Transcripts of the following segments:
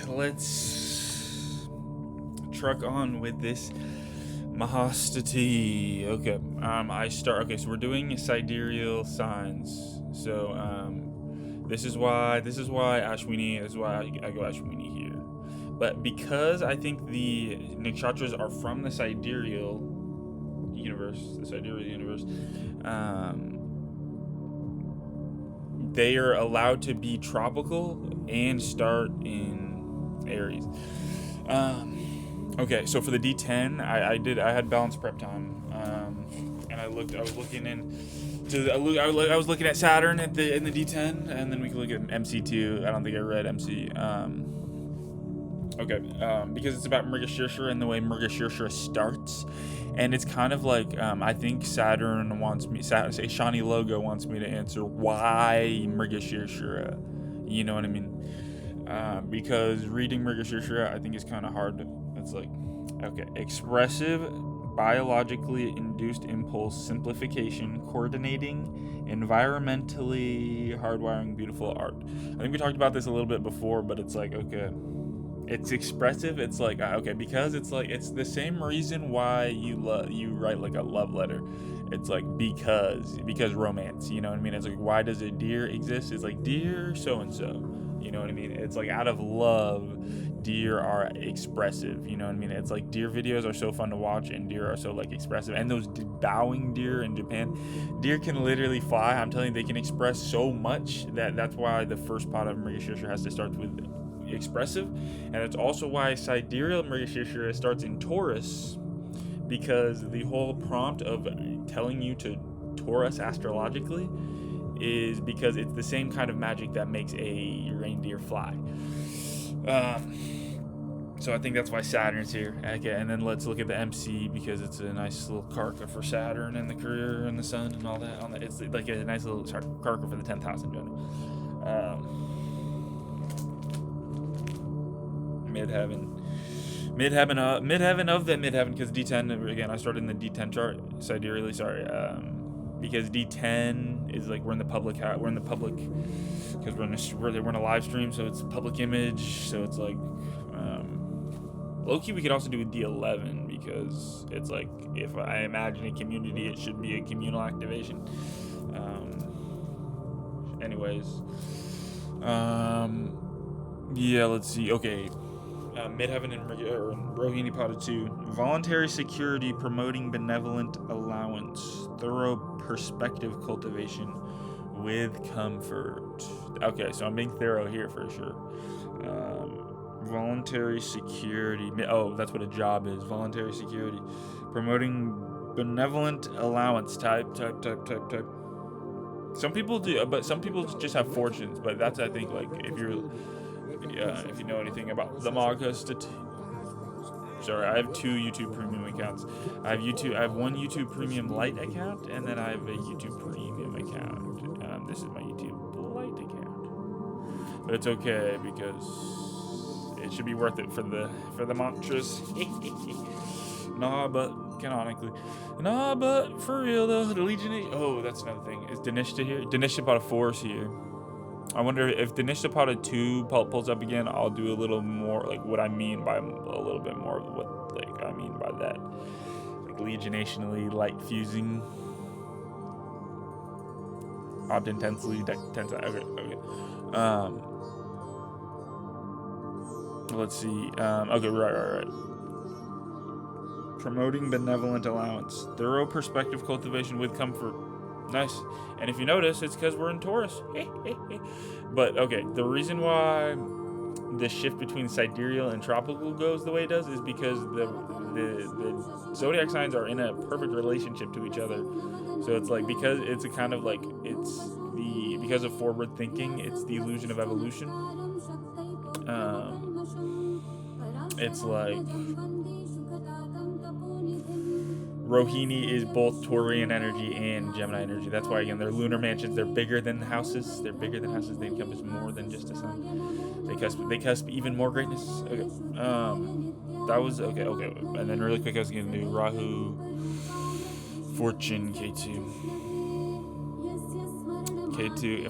let's truck on with this Mahastati. Okay, okay, so we're doing sidereal signs. So, this is why Ashwini, this is why I go Ashwini here. But because I think the nakshatras are from the sidereal universe, they are allowed to be tropical and start in Aries. Okay, so for the D10, I had balanced prep time, and I was looking at Saturn in the D10, and then we can look at MC2. I don't think I read MC. Okay, because it's about Mrigashirsha and the way Mrigashirsha starts, and it's kind of like I think Saturn wants me, Shani Logo wants me to answer why Mrigashirsha. You know what I mean? Because reading Mrigashirsha I think is kind of hard. It's like, okay, expressive, biologically induced impulse, simplification, coordinating, environmentally hardwiring, beautiful art. I think we talked about this a little bit before, but it's like, okay, it's expressive. It's like, okay, because it's like, it's the same reason why you write like a love letter. It's like because romance, you know what I mean? It's like, why does a deer exist? It's like, dear so and so, you know what I mean? It's like, out of love, deer are expressive, you know what I mean? It's like, deer videos are so fun to watch, and deer are so like expressive. And those bowing deer in Japan, deer can literally fly. I'm telling you, they can express so much that's why the first pot of Mrigashirsha has to start with expressive. And it's also why sidereal Mrigashirsha starts in Taurus, because the whole prompt of telling you to Taurus astrologically is because it's the same kind of magic that makes a reindeer fly. So I think that's why Saturn's here. Okay, and then let's look at the MC, because it's a nice little karka for Saturn and the career and the sun and all that. It's like a nice little karka for the 10th house in general. Midheaven of the midheaven, because D10, again, I started in the D10 chart sidereally, because D10 is like, we're in the public because we're in a live stream, so it's public image. So it's like, low-key we could also do a D11, because it's like, if I imagine a community, it should be a communal activation. Anyways, yeah, let's see. Okay, Midheaven and Rohini Pada 2. Voluntary security, promoting benevolent allowance, thorough perspective cultivation with comfort. Okay, so I'm being thorough here for sure. Voluntary security. Oh, that's what a job is. Voluntary security, promoting benevolent allowance. Type. Some people do, but some people just have fortunes. But that's, I think, like, if you know anything about the Maga Sorry, I have 2 YouTube Premium accounts. I have one YouTube Premium Lite account, and then I have a YouTube Premium account. This is my YouTube Lite account, but it's okay because it should be worth it for the mantras. But for real though, the Legion. Oh, that's another thing. Is Danishta here? Danishta Pada 4 is here. I wonder if Danishta Pada 2 pulls up again. I'll do a little more, like, what I mean by a little bit more of what, like, I mean by that, like, legionationally light fusing, opt intensely, okay. Let's see. Okay, right. Promoting benevolent allowance, thorough perspective cultivation with comfort. Nice. And if you notice, it's because we're in Taurus. But okay, the reason why the shift between sidereal and tropical goes the way it does is because the zodiac signs are in a perfect relationship to each other. So it's like, because it's a kind of like, because of forward thinking, it's the illusion of evolution. It's like, Rohini is both Taurian energy and Gemini energy. That's why, again, they're lunar mansions. They're bigger than houses. They encompass more than just a sun. They cusp even more greatness. Okay. That was okay. And then really quick, I was gonna do Rahu, Fortune, K2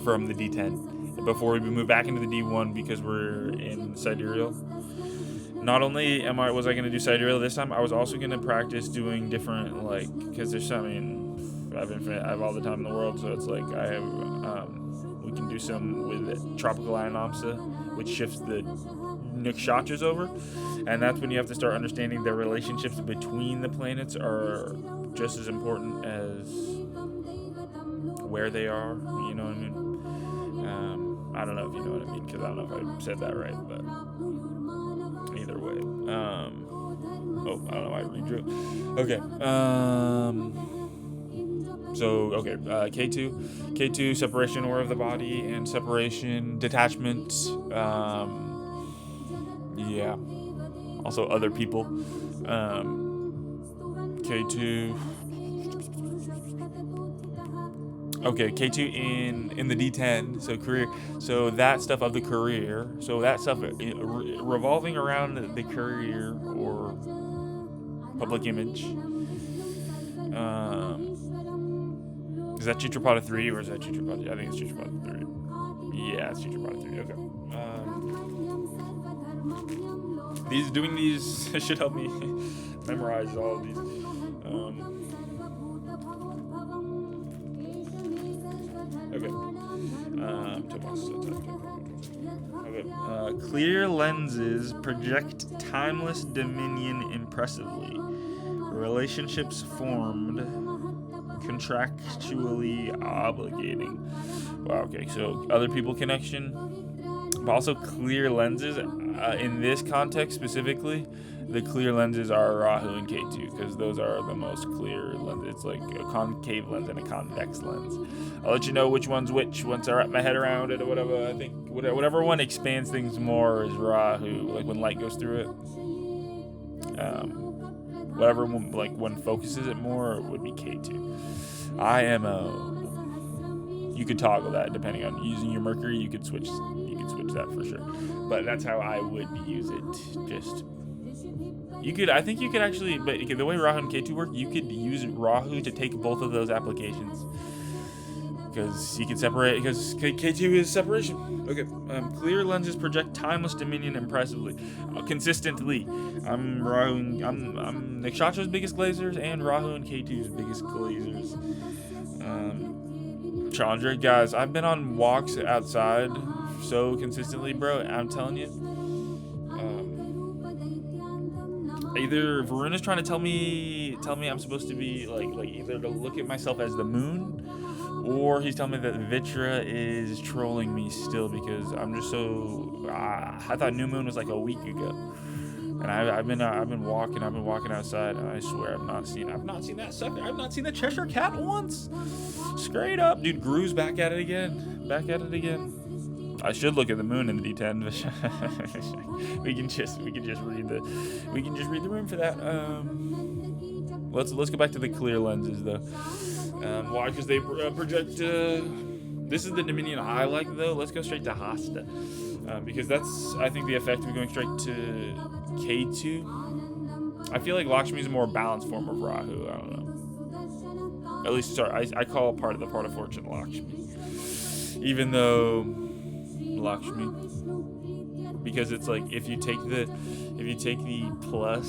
from the D10. before we move back into the D1 because we're in sidereal. Not only was I going to do sidereal this time, I was also going to practice doing different, like, because there's some, I mean, I have all the time in the world, so it's like I have, we can do some with tropical Ionopsa, which shifts the nakshatras over, and that's when you have to start understanding the relationships between the planets are just as important as where they are, you know what I mean? I don't know if you know what I mean, because I don't know if I said that right, but either way. I don't know why I redrew. Okay. K2, separation aura of the body and separation, detachment. Yeah. Also other people. K2. Okay, K2 in the D10, so career, so that stuff of the career, so that stuff revolving around the career or public image. Is that Chitrapada 3 or is that Chitrapada? I think it's Chitrapada 3. Yeah, it's Chitrapada 3. Okay. Doing these should help me memorize all of these. Okay. Clear lenses project timeless dominion impressively. Relationships formed contractually obligating. Wow, okay, so other people connection, but also clear lenses. In this context specifically, the clear lenses are Rahu and K2 because those are the most clear lenses. It's like a concave lens and a convex lens. I'll let you know which one's which once I wrap my head around it or whatever. I think whatever one expands things more is Rahu, like when light goes through it. Whatever one, like one focuses it more would be K2. You could toggle that depending on using your Mercury. You could switch that for sure. But that's how I would use it. I think you could actually, but the way Rahu and K2 work, you could use Rahu to take both of those applications. Because you can separate, because K2 is separation. Okay, clear lenses project timeless dominion impressively, consistently. I'm Nakshatra's biggest glazers and Rahu and K2's biggest glazers. Chandra, guys, I've been on walks outside so consistently, bro. I'm telling you. Either Varuna's trying to tell me I'm supposed to be like either to look at myself as the moon, or he's telling me that Vitra is trolling me still because I'm just so. I thought new moon was like a week ago, and I've been walking outside, and I swear I've not seen that sucker. I've not seen the Cheshire Cat once. Straight up, dude. Gru's back at it again. I should look at the moon in the D10. we can just read the room for that. Let's go back to the clear lenses though. Why? Because they project. This is the Dominion I like though. Let's go straight to Hasta, because that's I think the effect of going straight to K2. I feel like Lakshmi is a more balanced form of Rahu. I don't know. At least, sorry, I call part of fortune Lakshmi, even though Lakshmi, because it's like if you take the plus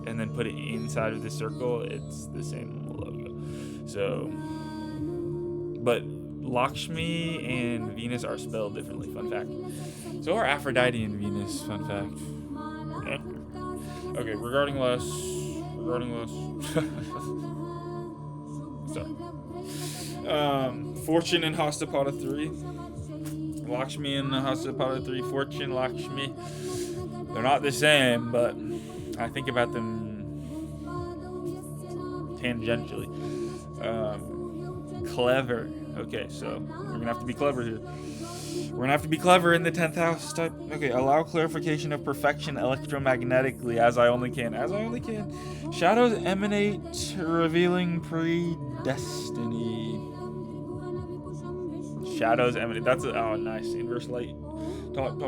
and then put it inside of the circle, it's the same logo. So, but Lakshmi and Venus are spelled differently. Fun fact. So are Aphrodite and Venus. Fun fact. Yeah. Okay, regarding less. Sorry. Fortune and Hastapada 3. Lakshmi and Hastapada 3. Fortune, Lakshmi. They're not the same, but I think about them tangentially. Clever. Okay, so we're gonna have to be clever here. We're gonna have to be clever in the 10th house type. Okay, allow clarification of perfection electromagnetically as I only can. Shadows emanate, revealing predestiny. Shadows emanate. That's nice. Inverse light. Talk.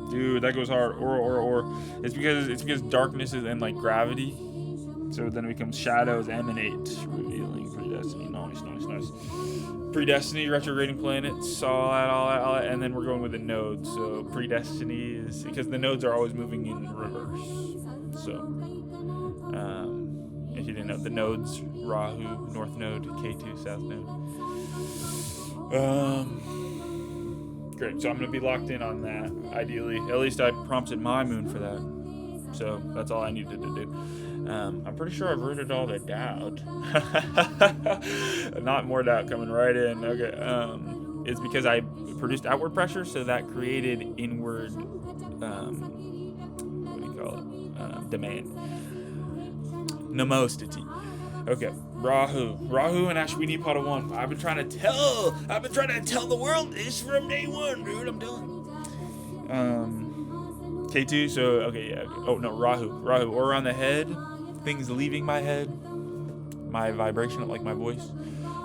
Dude, that goes hard. Or. It's because darkness is in like gravity. So then it becomes shadows emanate, revealing predestiny. Predestiny. Nice. Predestiny, retrograding planets, all that, and then we're going with the nodes. So Predestiny is because the nodes are always moving in reverse. So, if you didn't know, the nodes: Rahu, North Node; K2, South Node. Great. So I'm gonna be locked in on that. Ideally, at least I prompted my moon for that. So that's all I needed to do. I'm pretty sure I've rooted all the doubt. Not more doubt coming right in. Okay. It's because I produced outward pressure, so that created inward, what do you call it? Demand. Namostity. Okay. Rahu and Ashwini Pada 1. I've been trying to tell the world this from day one, dude. I'm done. K2, so, okay, yeah. Okay. Oh, no, Rahu, or around the head, things leaving my head, my vibration, like my voice.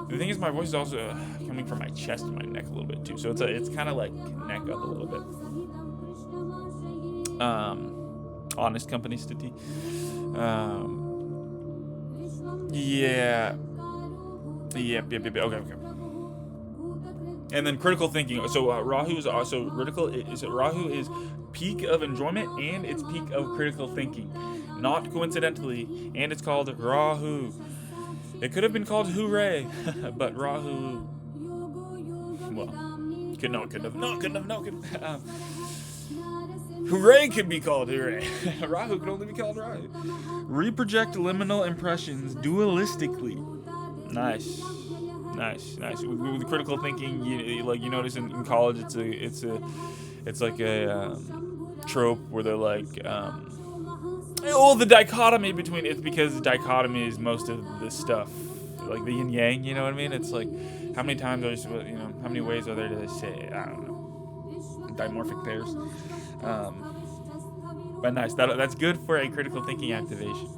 The thing is, my voice is also coming from my chest and my neck a little bit, too, so it's kind of like neck up a little bit. Honest company, Stiti. Yeah. Yep, okay. And then critical thinking. So Rahu is also Rahu is peak of enjoyment and it's peak of critical thinking, not coincidentally. And it's called Rahu. It could have been called Hooray, but Rahu. Well, couldn't have. Hooray could be called Hooray. Rahu could only be called Rahu. Reproject liminal impressions dualistically. Nice. With critical thinking, you notice in college, it's like a trope where they're like, the dichotomy between it's because the dichotomy is most of the stuff, like the yin yang. You know what I mean? It's like how many times are how many ways are there to say? I don't know. Dimorphic pairs. But nice. That's good for a critical thinking activation.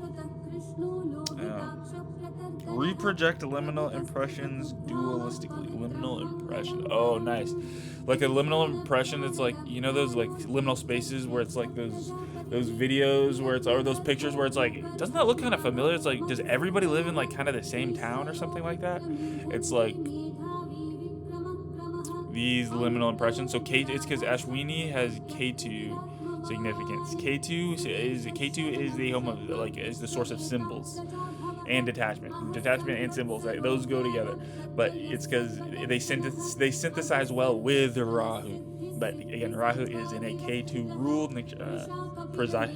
Reproject liminal impressions dualistically. Liminal impression. Oh, nice. Like a liminal impression, it's like, those like liminal spaces where it's like those videos where it's, or those pictures where it's like, doesn't that look kind of familiar? It's like, does everybody live in like kind of the same town or something like that? It's like these liminal impressions. So it's because Ashwini has K2 significance. K2 is the home of, like, is the source of symbols and detachment and symbols. Those go together, but it's because they synthesize well with Rahu. But again, Rahu is in a K2 ruled preside.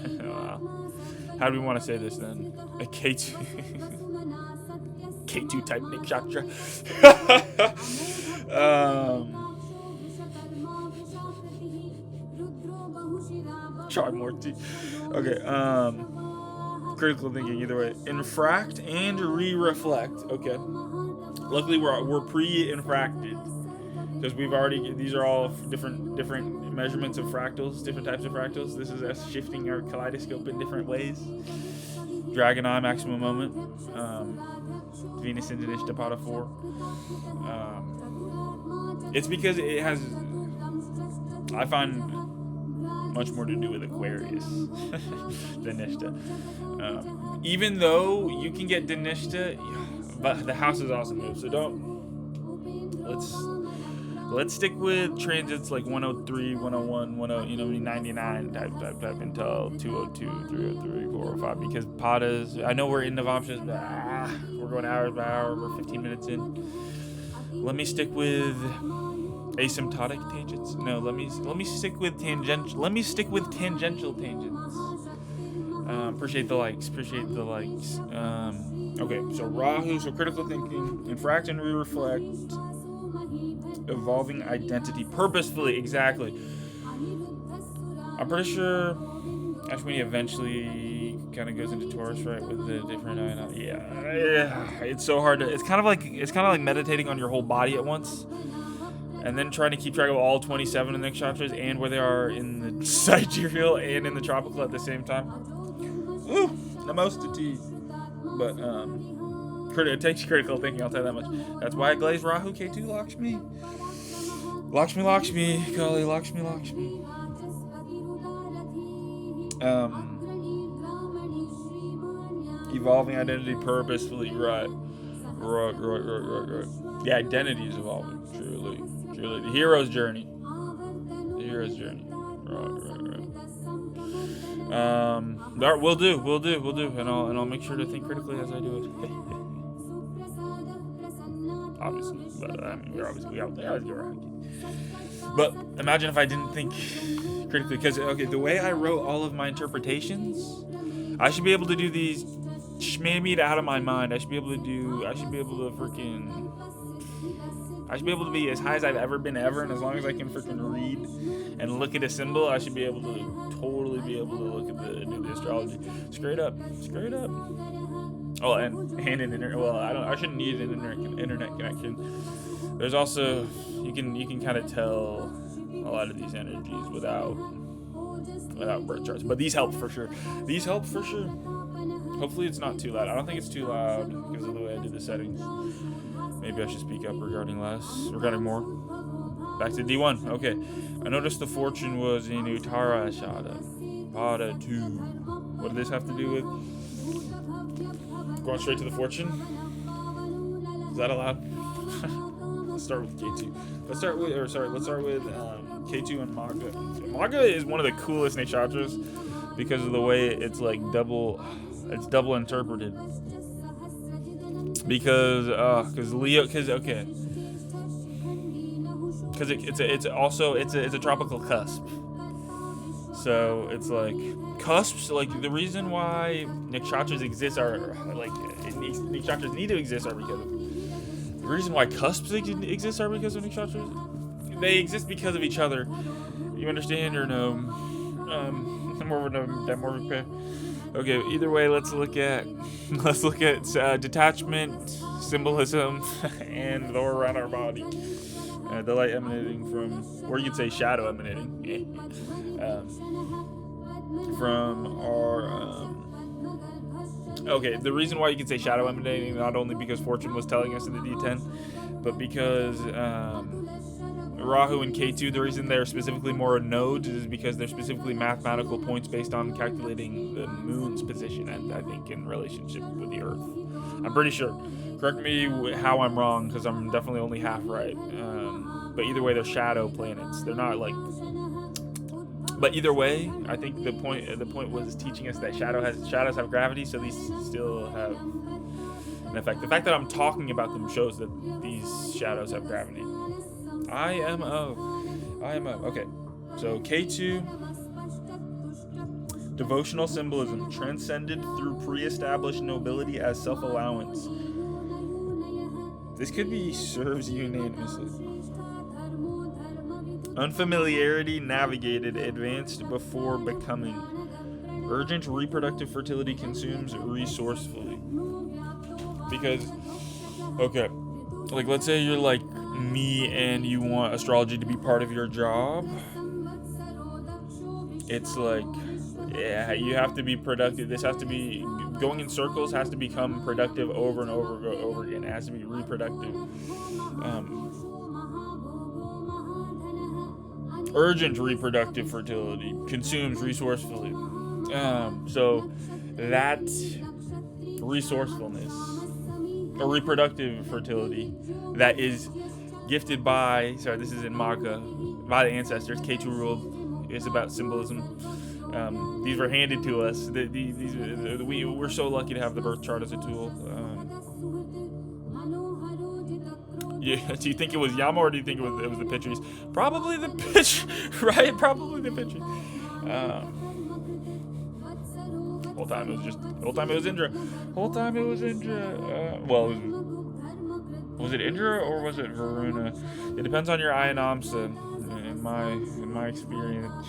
How do we want to say this then? A K2 K2 type nakshatra. Charmorty. Okay. Critical thinking, either way. Infract and re-reflect. Okay. Luckily, we're pre-infracted because these are all different measurements of fractals, different types of fractals. This is us shifting our kaleidoscope in different ways. Dragon Eye, maximum moment. Venus in Danishta Pada 4. It's because it has, I find, much more to do with Aquarius than Danishta. Even though you can get Danishta, but the house is also moved, so let's stick with transits like 103, 101, 99 type until 202, 303, 405, because Padas, I know we're in Navamsha, but we're going hours by hour, we're 15 minutes in. Let me stick with asymptotic tangents. No, let me stick with tangential. Let me stick with tangential tangents. Appreciate the likes. Okay, so Rahu, so critical thinking, infract and re-reflect, evolving identity purposefully. Exactly. I'm pretty sure Ashwini eventually kind of goes into Taurus, right, with the different ion. Yeah. It's so hard to. It's kind of like meditating on your whole body at once. And then trying to keep track of all 27 of the nakshatras and where they are in the sidereal and in the tropical at the same time. Woo! Namostity. But it takes critical thinking, I'll tell you that much. That's why I glaze Rahu K2 Lakshmi. Lakshmi, Kali, Lakshmi. Evolving identity purposefully, right. Right. The identity is evolving. Truly. The hero's journey. Right. We'll do, and I'll make sure to think critically as I do it. Obviously, but I mean, we always get around. But imagine if I didn't think critically, because okay, the way I wrote all of my interpretations, I should be able to do these shmammied out of my mind. I should be able to be as high as I've ever been ever, and as long as I can freaking read and look at a symbol, I should be able to totally look at the astrology. Straight up. Oh, and an internet. Well, I shouldn't need an internet connection. There's also you can kind of tell a lot of these energies without birth charts, but these help for sure. Hopefully it's not too loud. I don't think it's too loud because of the way I did the settings. Maybe I should speak up regarding more. Back to D1. Okay. I noticed the fortune was in Uttara Ashada. Pada 2. What does this have to do with? Going straight to the fortune? Is that allowed? Let's start with K2. Let's start with K2 and Magha. Magha is one of the coolest nakshatras because of the way it's like double interpreted. Because it's a tropical cusp. So it's like cusps. Like the reason why nakshatras exist nakshatras need to exist are because of the reason why cusps exist are because of nakshatras. They exist because of each other. You understand or no? More of a dimorphic pair. Okay, either way, let's look at detachment, symbolism, and the aura around our body. The light emanating from, or you could say shadow emanating from our. Okay, the reason why you could say shadow emanating not only because Fortune was telling us in the D10, but because Rahu and K2, the reason they're specifically more nodes is because they're specifically mathematical points based on calculating the moon's position, and I think in relationship with the Earth. I'm pretty sure. Correct me how I'm wrong, because I'm definitely only half right. But either way, they're shadow planets. They're not like. But either way, I think the point was teaching us that shadows have gravity, so these still have an effect. The fact that I'm talking about them shows that these shadows have gravity. IMO. Okay. So K2, devotional symbolism, transcended through pre-established nobility as self-allowance. This could be serves unanimously. Unfamiliarity navigated, advanced before becoming. Urgent reproductive fertility consumes resourcefully. Because, okay, like let's say you're like me and you want astrology to be part of your job. It's like, yeah, you have to be productive. This has to be going in circles, has to become productive over and over again. It has to be reproductive. Urgent reproductive fertility consumes resourcefully. So that resourcefulness or reproductive fertility that is gifted by, this is in Magha, by the ancestors. K2 ruled is about symbolism. These were handed to us. We're so lucky to have the birth chart as a tool. Yeah, do you think it was Yama or do you think it was the Pitris? Probably the Pitch, right? Probably the Pitris. Whole time it was Indra. Was it Indra or was it Varuna? It depends on your Ayanamsa. In my experience,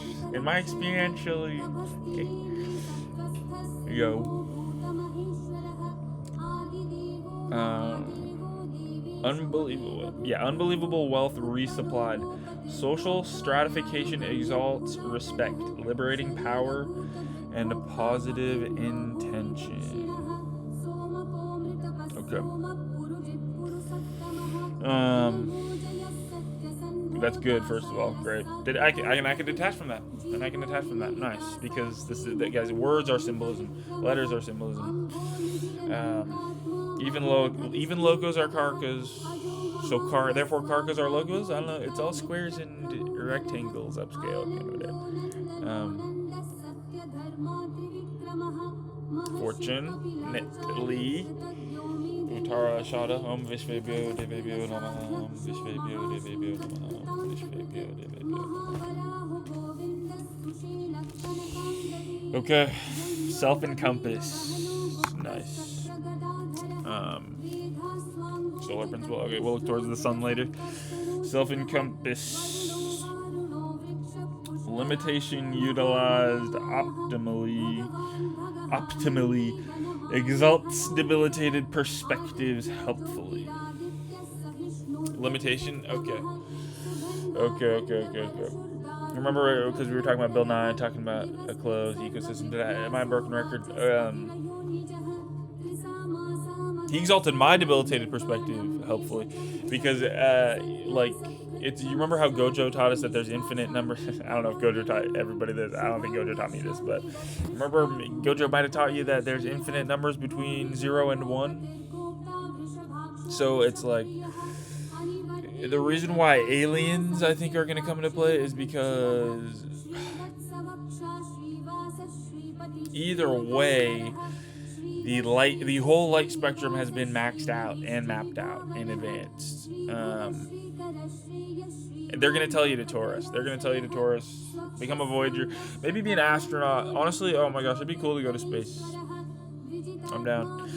okay. Yo. Unbelievable wealth resupplied. Social stratification exalts respect, liberating power, and a positive intention. Okay. That's good. First of all, great. I can detach from that, Nice, because guys, words are symbolism, letters are symbolism. Even logos are karkas. So therefore karkas are logos. I don't know. It's all squares and rectangles upscale. Fortune, Lee, Uttara Shada, Om Vishvebhyo Devebhyo Namaha, Om Vishvebhyo Devebhyo Namaha, Om Vishvebhyo Devebhyo Namaha. Okay, self-encompass. Nice. Solar principle. Okay, we'll look towards the sun later. Self-encompass. Limitation utilized optimally exalts debilitated perspectives helpfully. Limitation. Okay. Remember, because we were talking about Bill Nye, talking about a closed ecosystem. Am I a broken record? He exalted my debilitated perspective helpfully, because you remember how Gojo taught us that there's infinite numbers? I don't know if Gojo taught everybody this. I don't think Gojo taught me this, but remember Gojo might have taught you that there's infinite numbers between 0 and 1. So it's like, the reason why aliens, I think, are going to come into play is because either way, the whole light spectrum has been maxed out and mapped out in advance. They're going to tell you to Taurus. Become a Voyager. Maybe be an astronaut. Honestly, oh my gosh, it'd be cool to go to space. I'm down.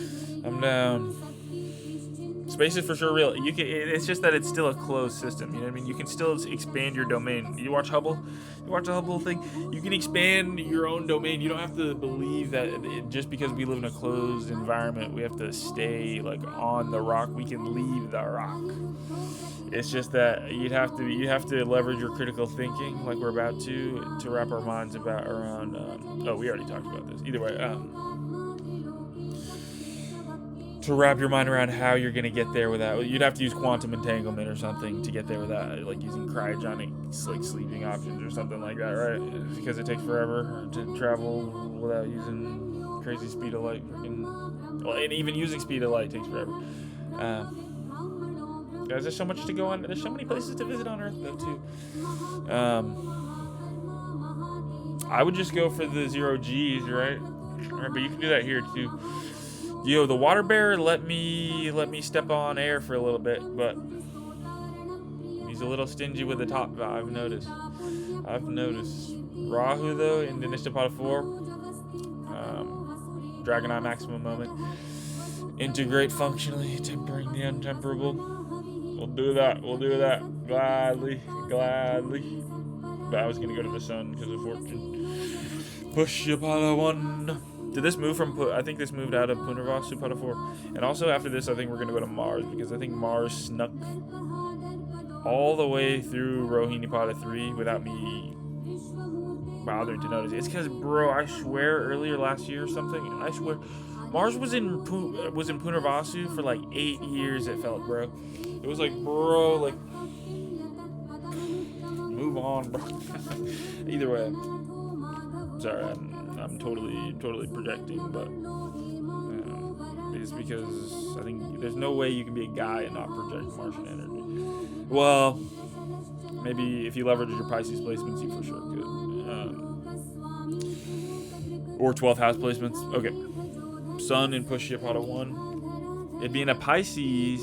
Space is for sure real. It's just that it's still a closed system. You know what I mean? You can still expand your domain. You watch Hubble? You watch the Hubble thing? You can expand your own domain. You don't have to believe that just because we live in a closed environment, we have to stay on the rock. We can leave the rock. It's just that you have to leverage your critical thinking, like we're about to wrap our minds around. We already talked about this. Either way, to wrap your mind around how you're going to get there without, you'd have to use quantum entanglement or something to get there without, using cryogenic sleeping options or something like that, right? Because it takes forever to travel without using crazy speed of light. And even using speed of light takes forever. Guys, there's so much to go on. There's so many places to visit on Earth, though, too. I would just go for the 0 Gs, right? But you can do that here, too. Yo, the water bear let me step on air for a little bit, but he's a little stingy with the top. I've noticed. Rahu though in Nishtapata 4, Dragon Eye maximum moment. Integrate functionally, tempering the untemperable. We'll do that. Gladly. But I was gonna go to the sun because of Fortune. Pushyapala 1. Did this move from? I think this moved out of Punarvasu Pada 4. And also after this, I think we're gonna go to Mars, because I think Mars snuck all the way through Rohini Pada 3 without me bothering to notice. It's because, bro, I swear earlier last year or something, I swear Mars was in Punarvasu for 8 years. It felt, bro. It was bro, move on, bro. Either way, sorry, I'm totally projecting, but it's because I think there's no way you can be a guy and not project Martian energy. Well, maybe if you leverage your Pisces placements, you for sure could. Or 12th house placements. Okay. Sun in Pushyapata 1. It'd be in a Pisces.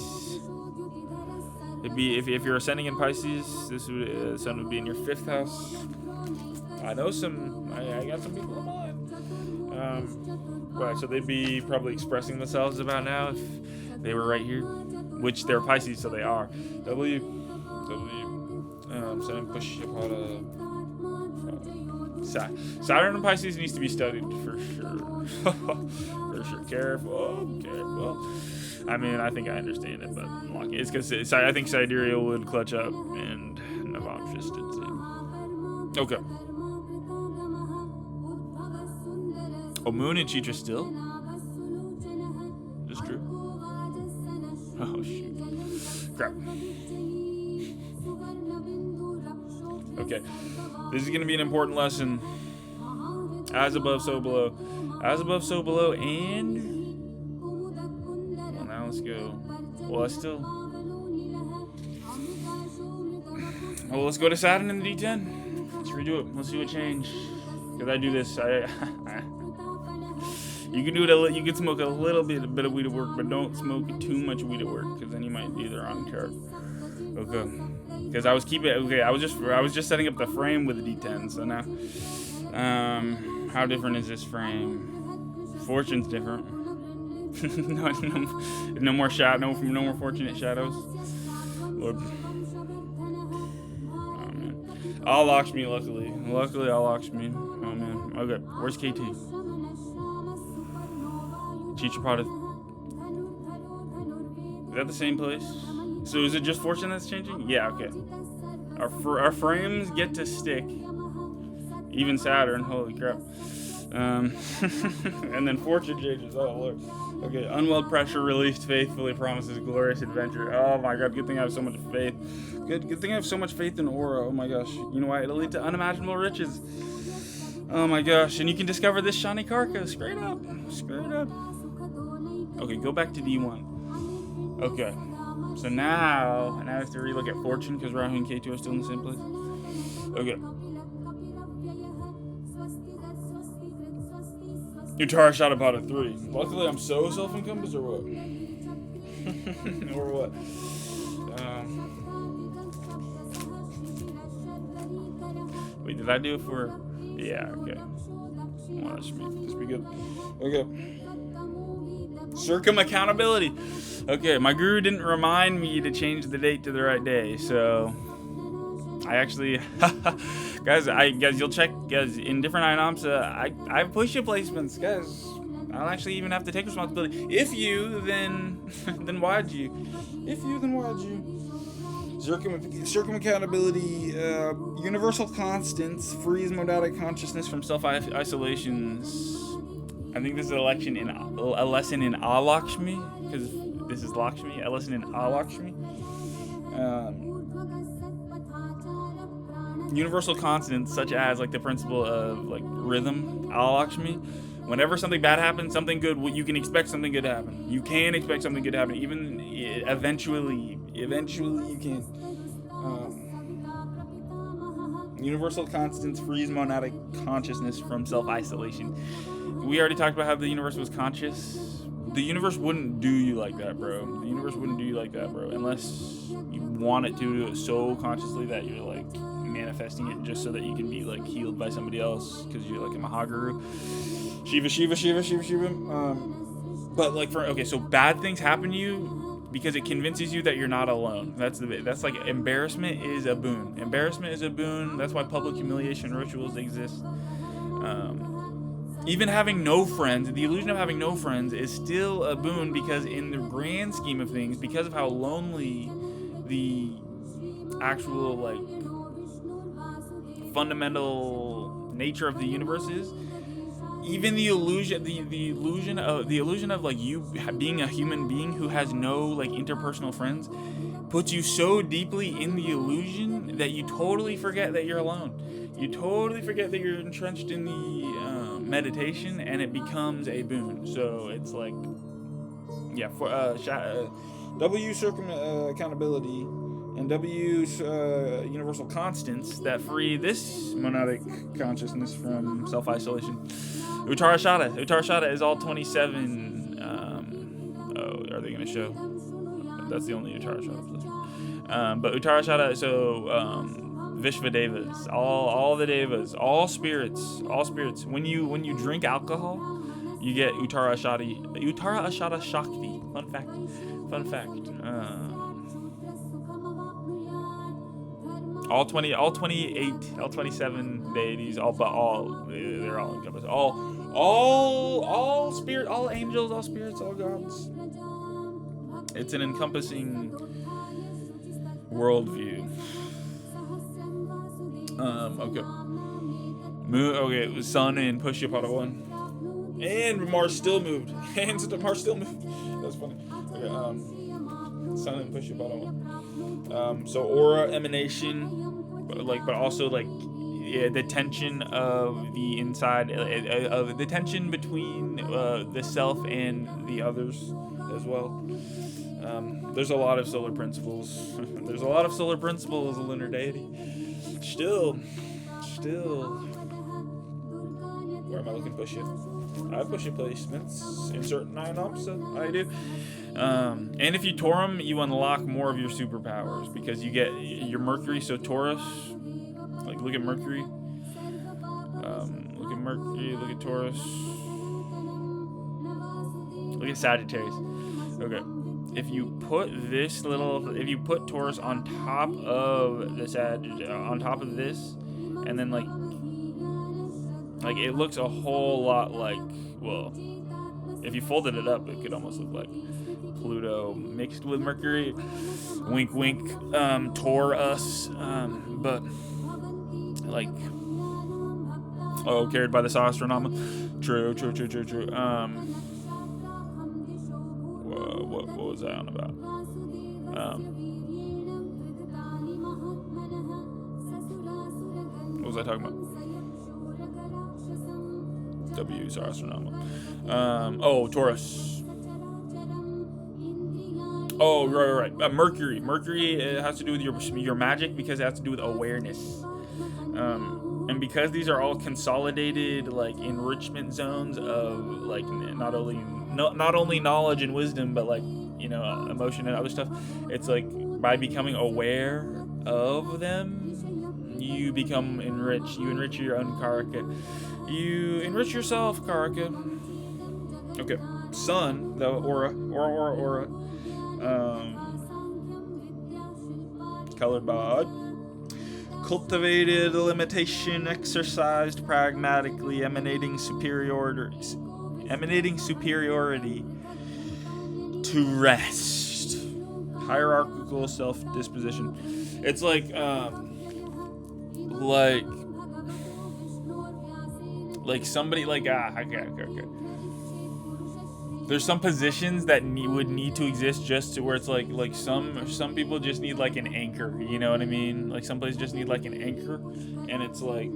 It'd be if you're ascending in Pisces, this would Sun would be in your 5th house. I know I got some people in mind. Right, so they'd be probably expressing themselves about now if they were right here, which they're Pisces, so they are. Sun Pushyapata. Saturn and Pisces needs to be studied for sure. For sure. Careful. I mean, I think I understand it, but it's because I think Sidereal would clutch up, and Navamshis did too. Okay. Oh, Moon and Chitra still? Is true? Oh, shoot. Crap. Okay. This is going to be an important lesson. As above, so below. As above, so below, and... Well, now let's go. Well, let's still. Well, let's go to Saturn in the D10. Let's redo it. Let's see what changed. Because I do this. You can do it. You can smoke a little bit of weed at work, but don't smoke too much weed at work, because then you might do the wrong card. Okay. Because I was keeping. Okay, I was just setting up the frame with the D10. So now, how different is this frame? Fortune's different. no more fortunate shadows. Lord. Oh man. All Lakshmi, luckily. Luckily, all Lakshmi. Oh man. Okay, where's KT? Chitrapada. Is that the same place? So is it just Fortune that's changing? Yeah, okay. Our frames get to stick. Even Saturn, holy crap. And then Fortune changes. Oh lord. Okay, unwelled pressure released faithfully promises glorious adventure. Oh my god, good thing I have so much faith. Good thing I have so much faith in Aura. Oh my gosh. You know why? It'll lead to unimaginable riches. Oh my gosh. And you can discover this Shani Karka. Straight up. Straight up. Okay, go back to D1. Okay. So now I have to relook at Fortune because Rahu and K2 are still in the same place. Okay. Uttara Shadapada 3. Luckily, I'm so self-encompassed, or what? Or what? Wait, did I do it for? Yeah, okay. Well, that should be good. Okay. Circum-accountability. Okay, my guru didn't remind me to change the date to the right day, so I actually, guys, you'll check, guys, in different Inamsa, I push your placements, guys. I don't actually even have to take responsibility. If you, then why'd you? If you, then why'd you? Circum-accountability, universal constants, frees monadic consciousness from self-isolations. I think this is a lesson in Alakshmi, because this is Lakshmi, a lesson in Alakshmi. Universal constants, such as like the principle of like rhythm, Alakshmi. Whenever something bad happens, something good, you can expect something good to happen. You can expect something good to happen, even eventually you can. Universal constants frees monadic consciousness from self-isolation. We already talked about how the universe was conscious. The universe wouldn't do you like that, bro. The universe wouldn't do you like that, bro, unless you want it to do it so consciously that you're like manifesting it just so that you can be like healed by somebody else because you're like a Mahaguru. Shiva. But like so bad things happen to you because it convinces you that you're not alone. That's like embarrassment is a boon. Embarrassment is a boon. That's why public humiliation rituals exist. Even having no friends, the illusion of having no friends is still a boon because in the grand scheme of things, because of how lonely the actual like fundamental nature of the universe is, even the illusion of like you being a human being who has no like interpersonal friends puts you so deeply in the illusion that you totally forget that you're alone. You totally forget that you're entrenched in the meditation, and it becomes a boon. So it's like, yeah, for W accountability and W universal constants that free this monadic consciousness from self-isolation. Uttara Shada is all 27. Are they going to show? That's the only Uttara Shada position. But Uttara Shada, so Vishva Devas, all the devas, all spirits. When you drink alcohol, you get Uttara Ashada Shakti. Fun fact. All 28, all 27 deities, they're all encompassed. All spirit, all angels, all spirits, all gods. It's an encompassing worldview. Okay, it was Sun and Pushyapada 1. And Mars still moved. Mars still moved. That's funny. Okay, Sun and Pushyapada 1. So aura, emanation, but also like the tension of the inside, of the tension between the self and the others as well. There's a lot of solar principles. There's a lot of solar principles, lunar deity. Still, where am I looking push it? I have push it placements. Insert 9 ops. I do. And if you Taurum, you unlock more of your superpowers because you get your Mercury. So Taurus, like look at Mercury. Look at Mercury. Look at Taurus. Look at Sagittarius. Okay. If you put Taurus on top of the on top of this, and then like it looks a whole lot like, well, if you folded it up, it could almost look like Pluto mixed with Mercury. Wink, wink. Taurus. But like, carried by the Sahasranama. True. What was I on about? What was I talking about? W Sahasranama. Taurus. Oh, right. Mercury. Mercury has to do with your magic because it has to do with awareness. And because these are all consolidated like enrichment zones of like not only knowledge and wisdom, but like emotion and other stuff. It's like by becoming aware of them, you become enriched. You enrich your own Karaka. You enrich yourself, Karaka. Okay, Sun, the aura. Colored by cultivated limitation, exercised pragmatically, emanating superiority to rest, hierarchical self-disposition. It's like somebody okay. There's some positions that would need to exist just to where it's like some people just need like an anchor, you know what I mean? Like some places just need like an anchor, and it's like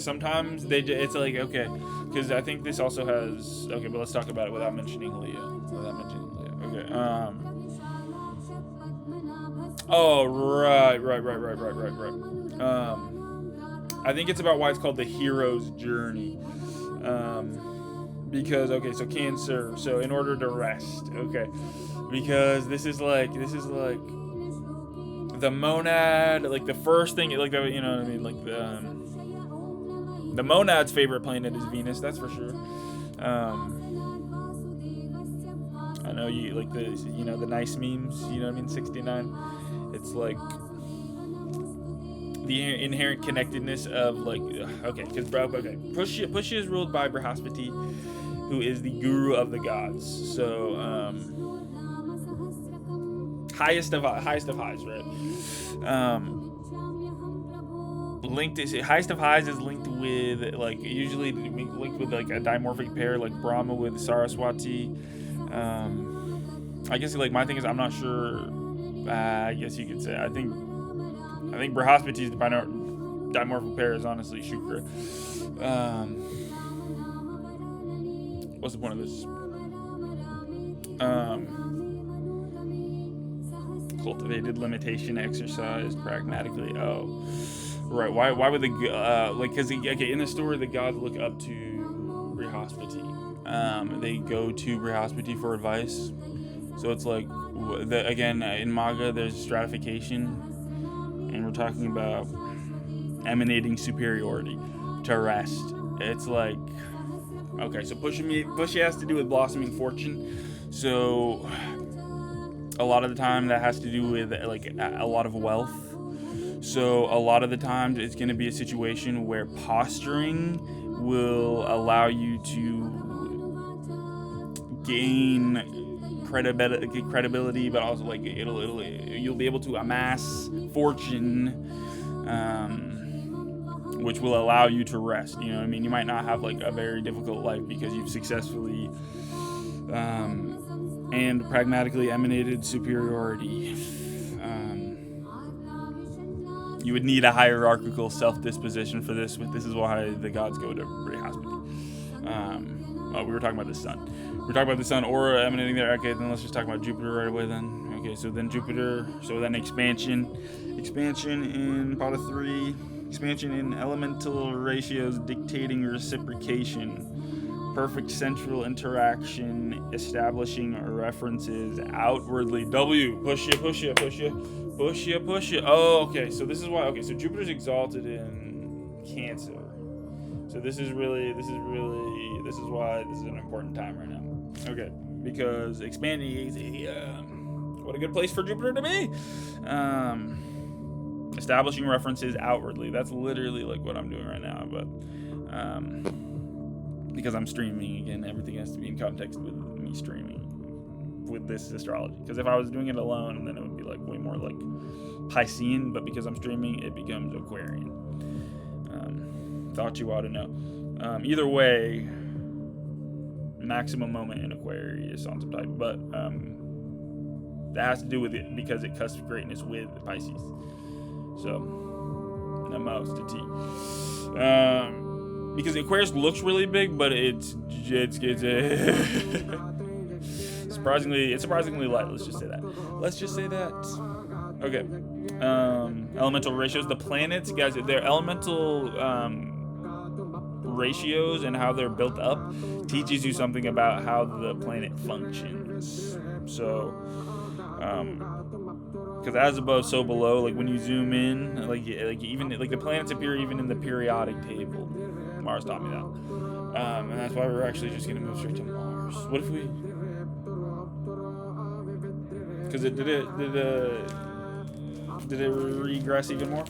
sometimes it's like okay, because I think this also has but let's talk about it without mentioning Leah. Okay. Oh right. I think it's about why it's called the hero's journey. Because so Cancer, so in order to rest, because this is like the monad, like the first thing, like the, you know what I mean, like the monad's favorite planet is Venus, that's for sure. I know you like the the nice memes, you know what I mean, 69. It's like the inherent connectedness of like Pushya is ruled by Brihaspati, who is the guru of the gods. So highest of highs, right? Highest of highs is linked with usually linked with like a dimorphic pair like Brahma with Saraswati. I guess my thing is I'm not sure. I guess you could say I think Brihaspati's dimorphic pair is honestly Shukra. What's the point of this? Cultivated limitation, exercised pragmatically. Oh, right. Why would because in the story the gods look up to Brihaspati. They go to Brihaspati for advice. So it's like again in Maga there's stratification, and we're talking about emanating superiority to rest. It's like so Pushy has to do with blossoming fortune. So a lot of the time that has to do with like a lot of wealth. So a lot of the times it's going to be a situation where posturing will allow you to gain credibility, but also like you'll be able to amass fortune, which will allow you to rest. You know what I mean? You might not have like a very difficult life because you've successfully and pragmatically emanated superiority. You would need a hierarchical self-disposition for this. This is why the gods go to everybody has to be. We were talking about the sun. We're talking about the sun aura emanating there. Okay, then let's just talk about Jupiter right away then. Okay, so then Jupiter, so then expansion in pot of 3, expansion in elemental ratios dictating reciprocation, perfect central interaction, establishing references outwardly. W, push you. Oh, okay, so this is why, okay, so Jupiter's exalted in Cancer. So this is why this is an important time right now. Okay, because expanding is what a good place for Jupiter to be. Establishing references outwardly. That's literally like what I'm doing right now, but because I'm streaming again, everything has to be in context with me streaming with this astrology. Because if I was doing it alone, then it would be like way more like Piscean, but because I'm streaming, it becomes Aquarian. Thought you ought to know. Either way, maximum moment in Aquarius on some type, but that has to do with it because it cusps greatness with Pisces. So, Namos to T. Because Aquarius looks really big, but it's surprisingly light. Let's just say that. Okay. Elemental ratios. The planets, guys, their elemental ratios and how they're built up teaches you something about how the planet functions. So, because as above, so below. Like when you zoom in, like even like the planets appear even in the periodic table. Mars taught me that, and that's why we're actually just gonna move straight to Mars. What if we? Because did it regress even more?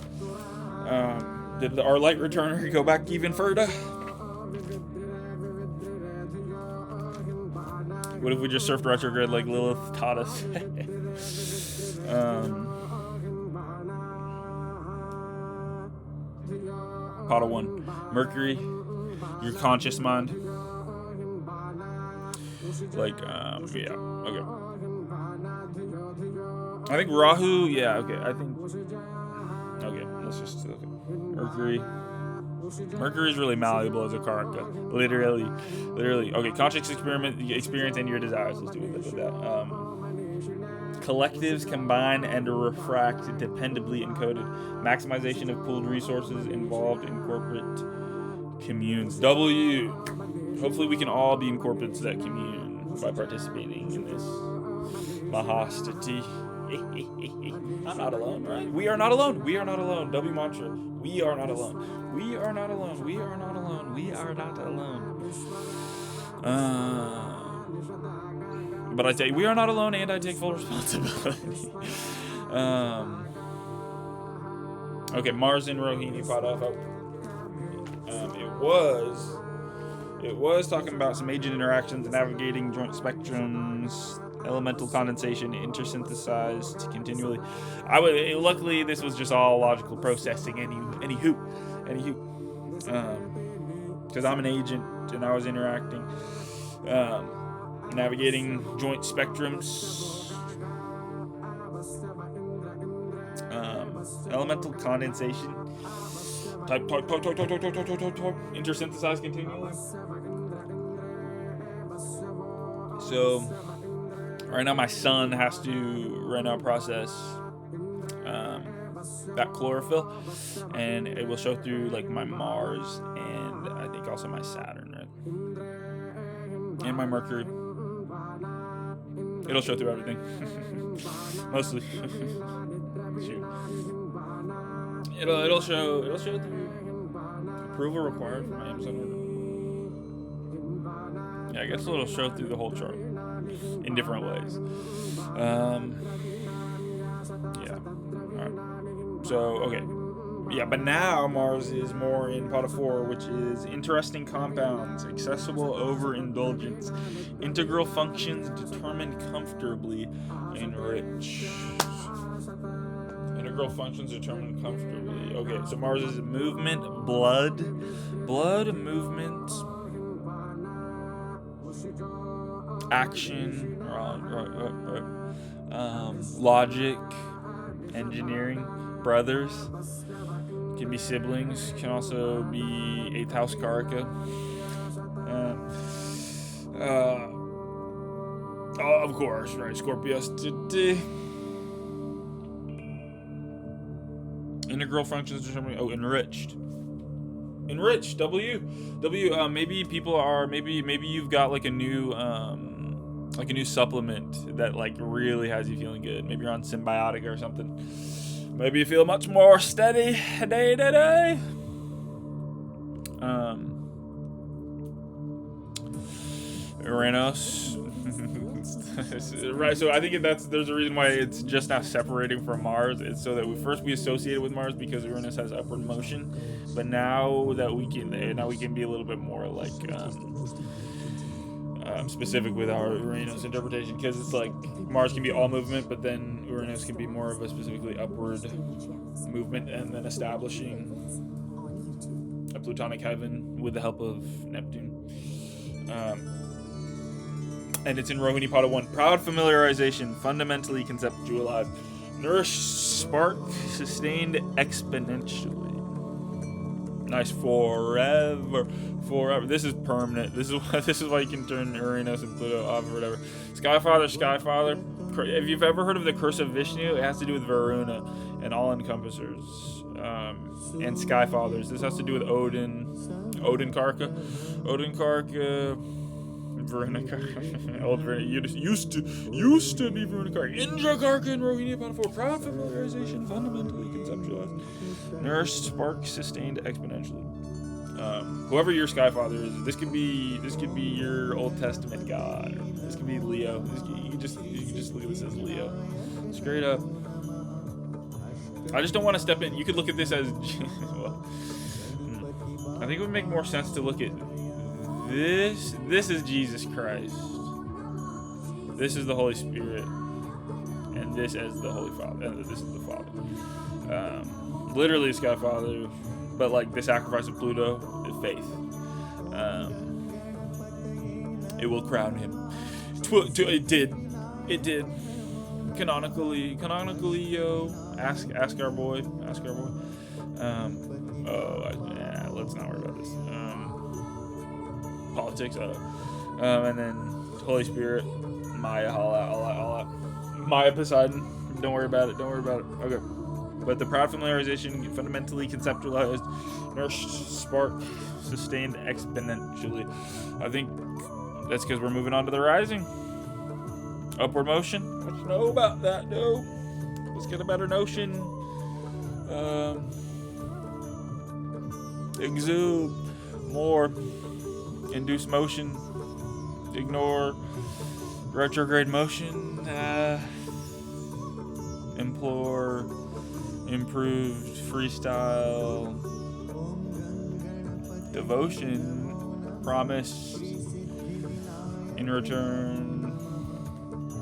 Did our light returner go back even further? What if we just surfed retrograde like Lilith taught us? Pot of 1. Mercury, your conscious mind. Like, yeah, okay. I think Rahu, yeah, okay, okay, let's just, okay. Mercury is really malleable as a karaka. Literally. Okay, conscious experience and your desires. Let's do it with that. Collectives combine and refract dependably encoded. Maximization of pooled resources involved in corporate communes. W. Hopefully we can all be in corporates that commune by participating in this Mahastati. I'm not alone, right? We are not alone. W mantra. We are not alone. But I say we are not alone, and I take full responsibility. Okay, Mars in Rohini pot off. It was talking about some agent interactions, navigating joint spectrums, elemental condensation, intersynthesized continually. Luckily this was just all logical processing. Anywho, because I'm an agent and I was interacting, navigating joint spectrums, elemental condensation, type, intersynthesized continually. So right now my sun has to process that chlorophyll, and it will show through like my Mars and I think also my Saturn, right? And my Mercury. It'll show through everything. Mostly. Shoot. It'll show through approval required for my Amazon order. Yeah, I guess it'll show through the whole chart in different ways. Yeah. Alright. So, okay. Yeah, but now Mars is more in pot of 4, which is interesting compounds, accessible overindulgence, integral functions determined comfortably, enrich. Integral functions determined comfortably. Okay, so Mars is movement, blood movement, action, logic, engineering, brothers. Can be siblings. Can also be 8th house Karaka. Of course, right? Scorpius. Integral functions determining. Oh, enriched. Enriched. W. Maybe people are. Maybe you've got like a new supplement that like really has you feeling good. Maybe you're on Symbiotic or something. Maybe you feel much more steady day to day. Uranus. Right, so I think there's a reason why it's just now separating from Mars. It's so that we associate it with Mars because Uranus has upward motion, but now we can be a little bit more like specific with our Uranus interpretation, because it's like Mars can be all movement, but then Uranus can be more of a specifically upward movement, and then establishing a Plutonic heaven with the help of Neptune. And it's in Rohini Pada 1. Proud familiarization, fundamentally conceptualized. Nourish, spark, sustained exponentially. Nice, forever. This is permanent. This is why you can turn Uranus and Pluto off or whatever. Skyfather. If you've ever heard of the Curse of Vishnu, it has to do with Varuna and all encompassers. And Skyfathers. This has to do with Odin Karka. Varuna Karka. Old Varuna used to be Varuna Karka. Indra Karka and Rohini Pada 4. Proud familiarization, fundamentally conceptualized. Nourished, spark, sustained exponentially. Whoever your Skyfather is, this could be your Old Testament god. This could be Leo. You can just look at this as Leo. Straight up. I just don't want to step in. You could look at this as well. I think it would make more sense to look at this. This is Jesus Christ. This is the Holy Spirit, and this as the Holy Father. And this is the Father. Literally Skyfather, but like the sacrifice of Pluto is faith. It will crown him. It did. Canonically, yo. Ask our boy. Let's not worry about this. Politics. And then Holy Spirit, Maya, all out. Maya Poseidon. Don't worry about it. Okay. But the proud familiarization, fundamentally conceptualized, nourished, spark, sustained exponentially. I think that's because we're moving on to the rising. Upward motion. Let's know about that, though. Let's get a better notion. Exude more. Induce motion. Ignore retrograde motion. Implore. Improved freestyle. Devotion. Promise. In return.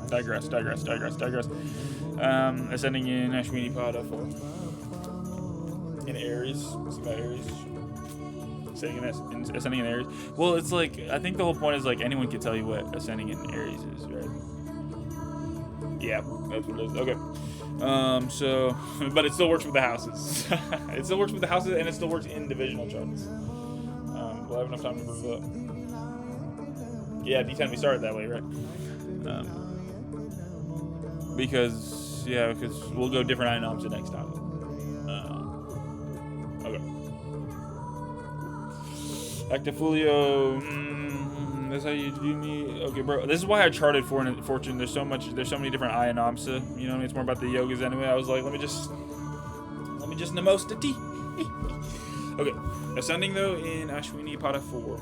Digress. Ascending in Ashwini Pada 4. In Aries. See my Aries. Ascending in Aries. Well, it's like, I think the whole point is like anyone can tell you what ascending in Aries is, right? Yeah, that's what it is. Okay. So, but it still works with the houses. It still works with the houses, and it still works in divisional charts. We'll have enough time to prove that. Yeah, D10, we started that way, right? Because we'll go different inoms the next time. Okay. Actifulio, that's how you do me. Okay, bro. This is why I charted Fortune. There's so many different Ionamsa. You know what I mean? It's more about the yogas anyway. I was like, let me just Namostati. Okay. Ascending though in Ashwini Pada 4.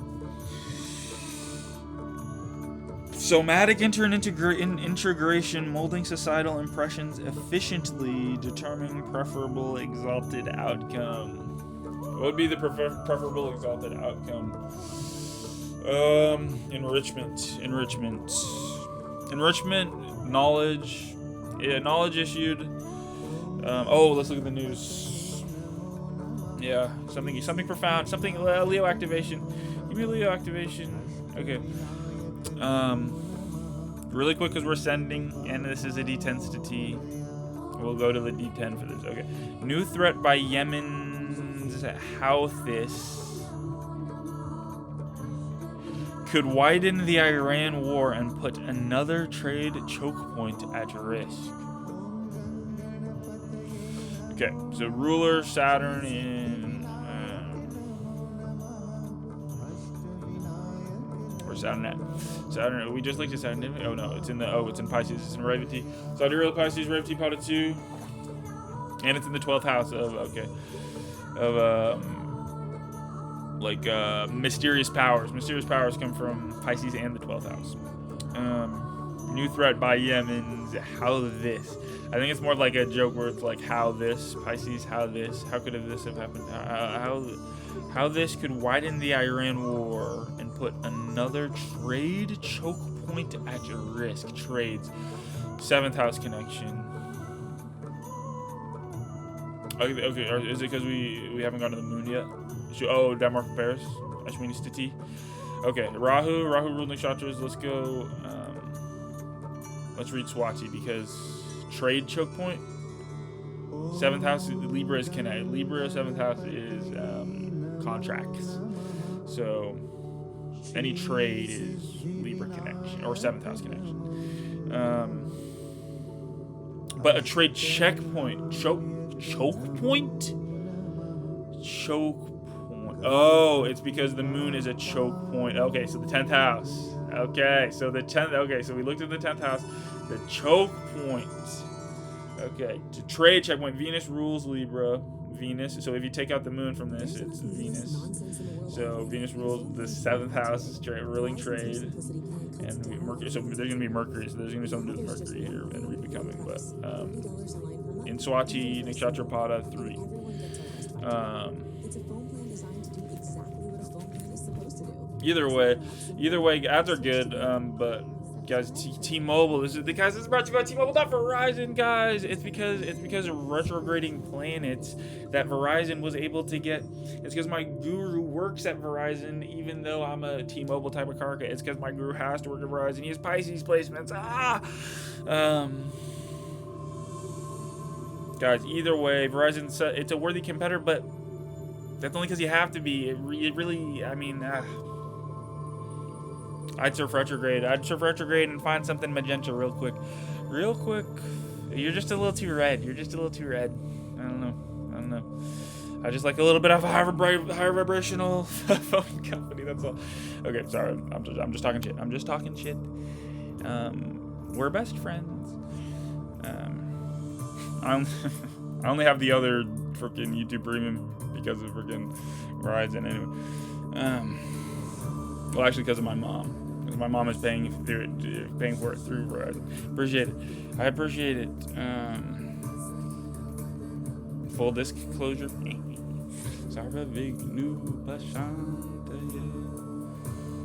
Somatic integration, molding societal impressions efficiently, determining preferable exalted outcome. What would be the preferable exalted outcome? Enrichment, knowledge. Yeah, knowledge issued. Let's look at the news. Yeah, something profound, something Leo activation. Give me a Leo activation. Okay. Really quick, because we're ascending, and this is a D10 to T. We'll go to the D10 for this. Okay. New threat by Yemen's Houthis could widen the Iran war and put another trade choke point at risk. Okay, so ruler Saturn in or Saturn at Saturn. We just looked at Saturn, didn't we? Oh no, it's in Pisces. It's in Revati. Sidereal Pisces, Revati, Pada 2, and it's in the 12th house of mysterious powers. Mysterious powers come from Pisces and the 12th house. New threat by Yemen's Houthis. I think it's more like a joke where it's like how this Pisces, how this, how could this have happened? How this could widen the Iran war and put another trade choke point at risk. Trades, 7th house connection. Okay, is it because we haven't gone to the moon yet? Oh, Denmark Paris, Ashwini Stiti. Okay, Rahu ruled nakshatras. Let's go. Let's read Swati because trade choke point. 7th house Libra is connected. Libra 7th house is contracts. So any trade is Libra connection or 7th house connection. But a trade checkpoint choke point. Oh, it's because the moon is a choke point. Okay, so the 10th house. Okay, so the 10th. Okay, so we looked at the 10th house. The choke point. Okay, to trade checkpoint. Venus rules Libra. Venus. So if you take out the moon from this, it's Venus. So Venus rules the 7th house, ruling trade, and Mercury. So there's gonna be Mercury. So there's gonna be something to do with Mercury here and rebecoming. But in Swati, Nakshatra Pada 3. Either way, ads are good. But guys, T-Mobile. This is brought to you by T-Mobile, not Verizon, guys. It's because of retrograding planets that Verizon was able to get. It's because my guru works at Verizon, even though I'm a T-Mobile type of car. It's because my guru has to work at Verizon. He has Pisces placements. Guys, either way, Verizon, it's a worthy competitor, but that's only because you have to be. It really, I mean, I'd surf retrograde and find something magenta real quick. You're just a little too red. I don't know. I just like a little bit of a higher vibrational phone company. That's all. Okay, sorry. I'm just talking shit. We're best friends. I only have the other freaking YouTube Premium because of freaking Verizon anyway. Well, actually, because of my mom. Because my mom is paying for it through Verizon. I appreciate it. Full disclosure.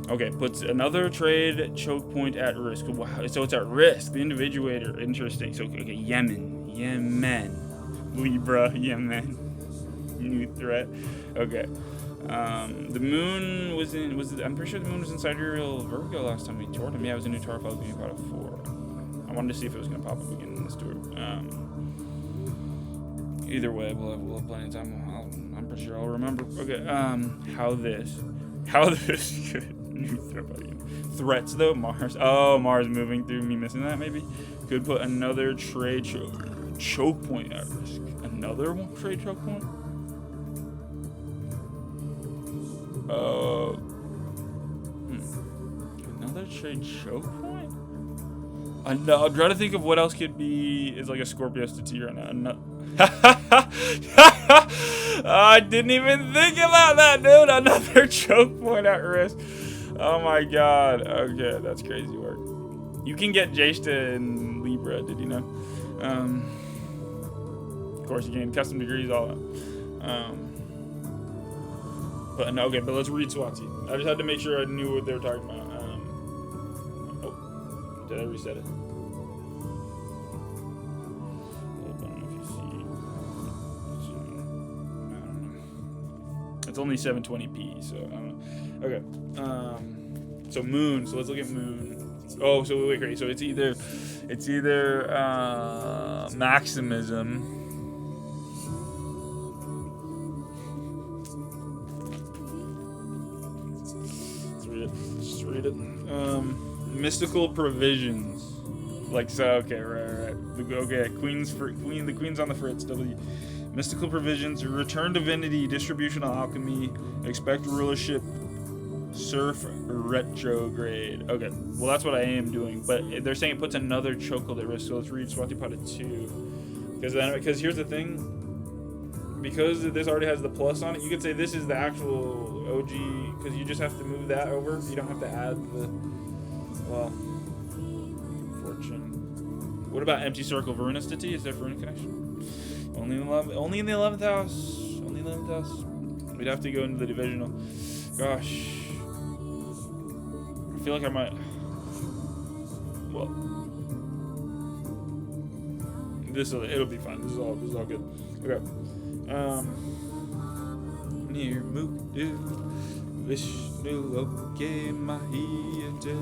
Okay, puts another trade choke point at risk. Wow, so it's at risk. The individuator. Interesting. So okay, Yemen, Libra, Yemen. New threat. Okay. The moon was I'm pretty sure the moon was in sidereal Virgo last time we toured him. Yeah, it was a new Taurus being about a 4. I wanted to see if it was gonna pop up again in this tour. Either way, we'll have plenty of time. I'm pretty sure I'll remember. Okay. How this new threats though. Mars. Oh, Mars moving through. Me missing that maybe. Could put another trade choke point at risk. Another trade choke point. Another trade choke point? I'm trying to think of what else could be. Is like a Scorpio Stati right now. I didn't even think about that, dude. Another choke point at risk. Oh my god. Okay, that's crazy work. You can get Jeshta in Libra, did you know? Of course you can. Custom degrees, all that. But let's read Swati. I just had to make sure I knew what they were talking about. Did I reset it? I don't know if you see. It's only 720p, so I don't know. Okay. So moon. So let's look at moon. Oh, so wait, great. So it's either Maximism. Just read it. Mystical provisions. Like so. Okay, right. Okay, the queen's on the fritz. W. Mystical provisions. Return divinity. Distributional alchemy. Expect rulership. Surf retrograde. Okay, well that's what I am doing, but they're saying it puts another chokehold at risk. So let's read Swatipata 2, because here's the thing, because this already has the plus on it, you could say this is the actual OG, because you just have to move that over. You don't have to add the fortune. What about empty circle? Verunicity? Is there Verunic connection? Only in the 11th house. Only in the 11th house. We'd have to go into the divisional. Gosh. I feel like I might. Well, it'll be fine. This is all good. Okay. Near Mukdu Vishnu okay Mahiyate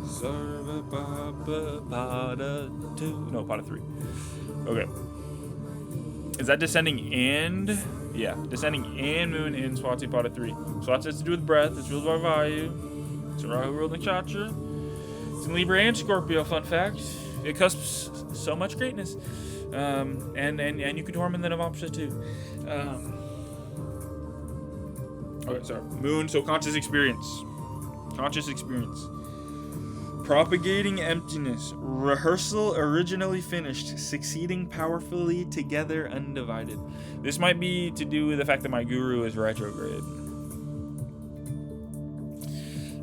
Sarva Papa Pada 2. No, Pada 3. Okay. Is that descending and? Yeah, descending and moon in Swatipata 3. Swati has to do with breath. It's ruled by Vayu. It's a Rahu ruled Nakshatra. It's in Libra and Scorpio, fun fact. It cusps so much greatness. And you can torment the Navamsha too. Okay, sorry. Moon, so conscious experience. Conscious experience. Propagating emptiness. Rehearsal originally finished. Succeeding powerfully together undivided. This might be to do with the fact that my guru is retrograde.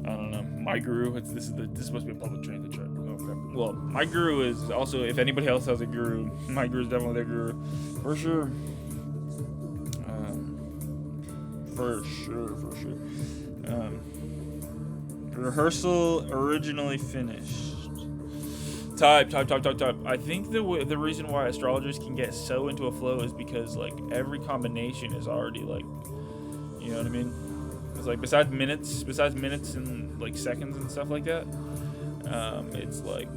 I don't know. My guru, this is supposed to be a public transit chart. Okay. Well, my guru is also, if anybody else has a guru, my guru is definitely their guru. For sure. For sure. Rehearsal originally finished. Type. I think the reason why astrologers can get so into a flow is because like every combination is already like, you know what I mean? It's like besides minutes and like seconds and stuff like that. It's like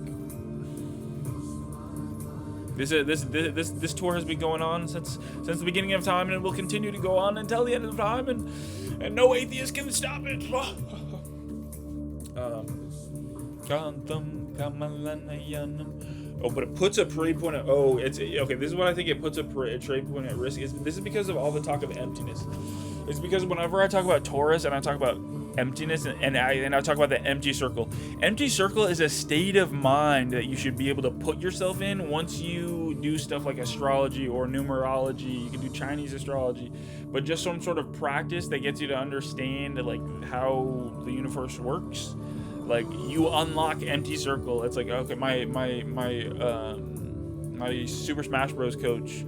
this tour has been going on since the beginning of time, and it will continue to go on until the end of time, and no atheist can stop it. Oh, but it puts a trade point at, it's okay. This is what I think it puts a trade point at risk. This is because of all the talk of emptiness. It's because whenever I talk about Taurus and I talk about emptiness and I talk about the empty circle. Empty circle is a state of mind that you should be able to put yourself in once you do stuff like astrology or numerology. You can do Chinese astrology, but just some sort of practice that gets you to understand like how the universe works. Like you unlock empty circle. It's like, okay, my Super Smash Bros coach,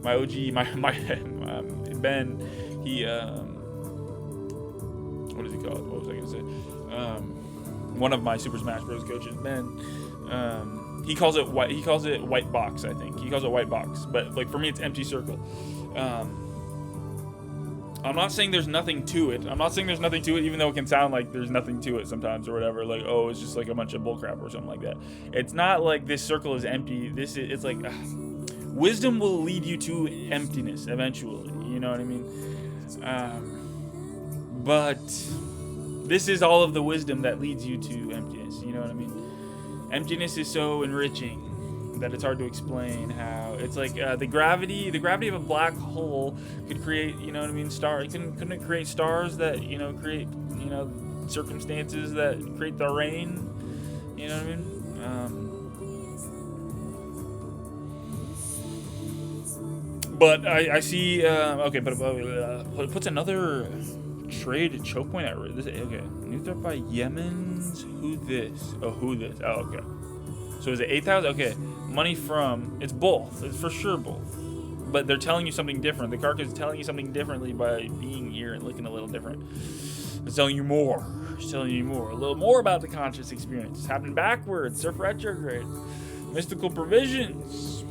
my OG, my Ben, he what is he called? What was I gonna say? One of my Super Smash Bros coaches, Ben. He calls it white box. I think he calls it white box, but like for me, it's empty circle. I'm not saying there's nothing to it. Even though it can sound like there's nothing to it sometimes or whatever. Like, oh, it's just like a bunch of bullcrap or something like that. It's not like this circle is empty. It's like wisdom will lead you to emptiness eventually. You know what I mean? But this is all of the wisdom that leads you to emptiness. You know what I mean? Emptiness is so enriching that it's hard to explain how it's like the gravity of a black hole could create, you know what I mean, couldn't it create stars that, you know, create, you know, circumstances that create the rain, you know what I mean? But I see okay, but it puts another trade choke point at risk. Okay, new threat by Yemen's who this okay, so is it 8,000? Okay, money from, it's both. It's for sure both. But they're telling you something different. The card is telling you something differently by being here and looking a little different. It's telling you more. It's telling you more. A little more about the conscious experience. It's happening backwards. Surf retrograde. Mystical provisions.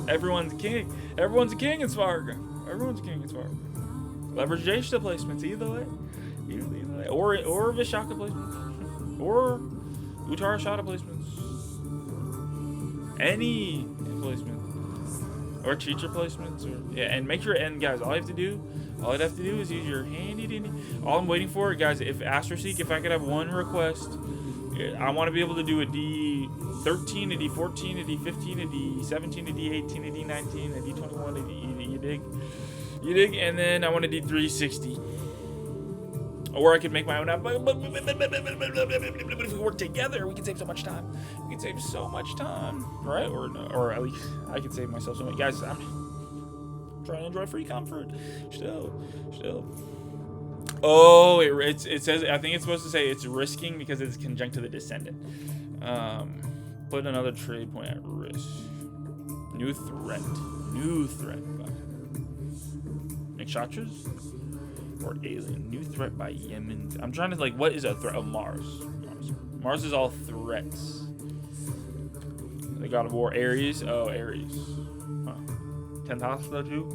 Everyone's king. Everyone's a king in Svarga. Leverage Jeshta placements either way. Or Vishaka placements. Or Utara Shada placements. Any placements. Or teacher placements. Or, yeah, and make sure, and guys, all I'd have to do is use your handy dandy. All I'm waiting for, guys, if Astroseek, if I could have one request, I want to be able to do a D13, a D14, a D15, a D17, a D18, a D19, a D21, a D, you dig? You dig? And then I want a D360. Or I could make my own app. But if we work together, we can save so much time. We can save so much time, right? Or at least I can save myself so much. Guys, I'm trying to enjoy free comfort. Still. Oh, it says, I think it's supposed to say it's risking because it's conjunct to the descendant. Put another trade point at risk. New threat. Nikshatras? Or alien. New threat by Yemen. I'm trying to, like, what is a threat? Oh, Mars. Mars is all threats. The God of War. Ares. Oh, Ares. Huh. 10th house, though, too?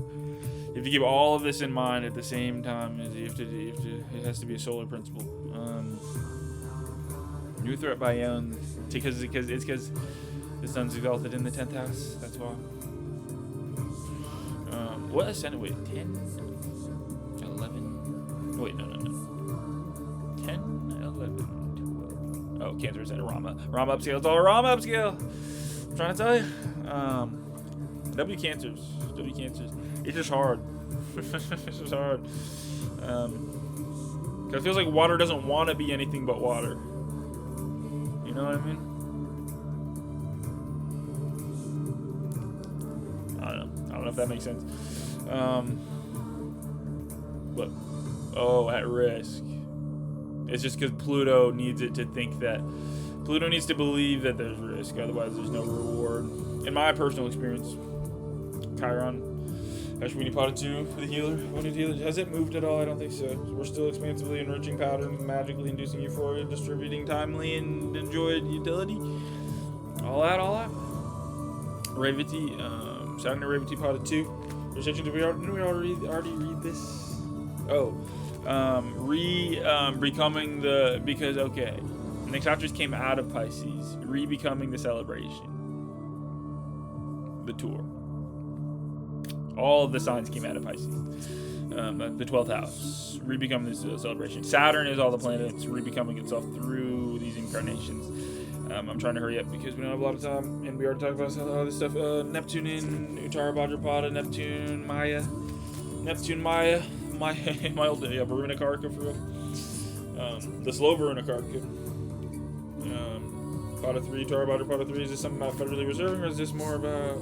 You have to keep all of this in mind at the same time. As you have to, it has to be a solar principle. New threat by Yemen. Because the sun's exalted in the 10th house. That's why. What ascendant? Wait, 10? 11? Wait, no. 10, 11, 12. Oh, Cancer ascendant. Rama upscale. It's all Rama upscale. I'm trying to tell you. W cancers. It's just hard. It's just hard. Cause it feels like water doesn't want to be anything but water. You know what I mean? I don't know if that makes sense. But oh, at risk. It's just because Pluto needs it to think that. Pluto needs to believe that there's risk, otherwise there's no reward. In my personal experience, Chiron, Ashwini Pada 2 for the healer. Wounded healer. Has it moved at all? I don't think so. We're still expansively enriching patterns, magically inducing euphoria, distributing timely and enjoyed utility. All that. Revati, Saturn Revati Pada 2. Did we already read this? Oh. Becoming the, because, okay. Nikshatras came out of Pisces, becoming the celebration. The tour. All of the signs came out of Pisces. The 12th house, becoming this celebration. Saturn is all the planets becoming itself through these incarnations. I'm trying to hurry up because we don't have a lot of time, and we already talked about all this stuff. Neptune in Uttara Bhadrapada, Neptune Maya, my old Varuna Karka for real. The slow Varuna Karka. Pada 3, Uttara Bhadrapada 3. Is this something about federally reserving, or is this more about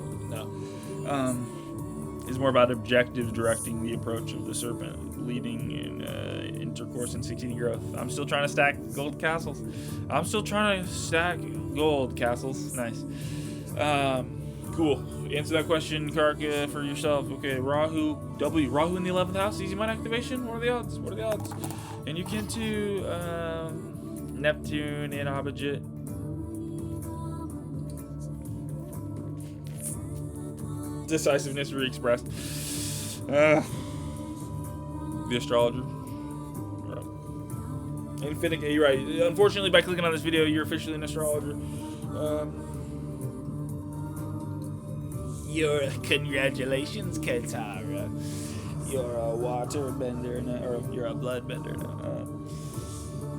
Is more about objectives directing the approach of the serpent, leading in intercourse and succeeding growth. I'm still trying to stack gold castles. Nice. Cool. Answer that question, Karka, for yourself. Okay, Rahu in the 11th house. Easy mind activation. What are the odds? And you can too. Neptune in Abhijit. Decisiveness re-expressed. The astrologer. Infinite. You're right. Unfortunately, by clicking on this video, you're officially an astrologer. Congratulations, Katara. You're a water bender, or you're a blood bender.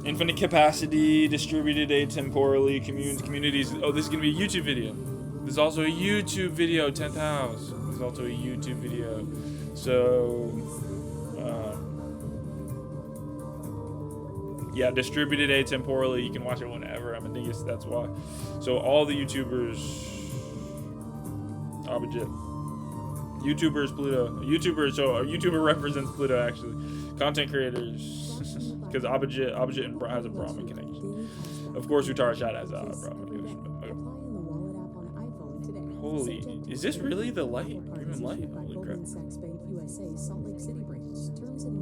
Infinite capacity, distributed atemporally, communities. Oh, this is gonna be a YouTube video. There's also a YouTube video, 10th house. There's also a YouTube video. So, yeah, distributed atemporally. You can watch it whenever. I think that's why. So all the YouTubers, Abhijit. YouTubers, Pluto. So a YouTuber represents Pluto, actually. Content creators, because Abhijit has a Brahmin connection. Of course, Uttara Shada has a Brahmin connection. Holy, is this really the light? Human light? Holy crap.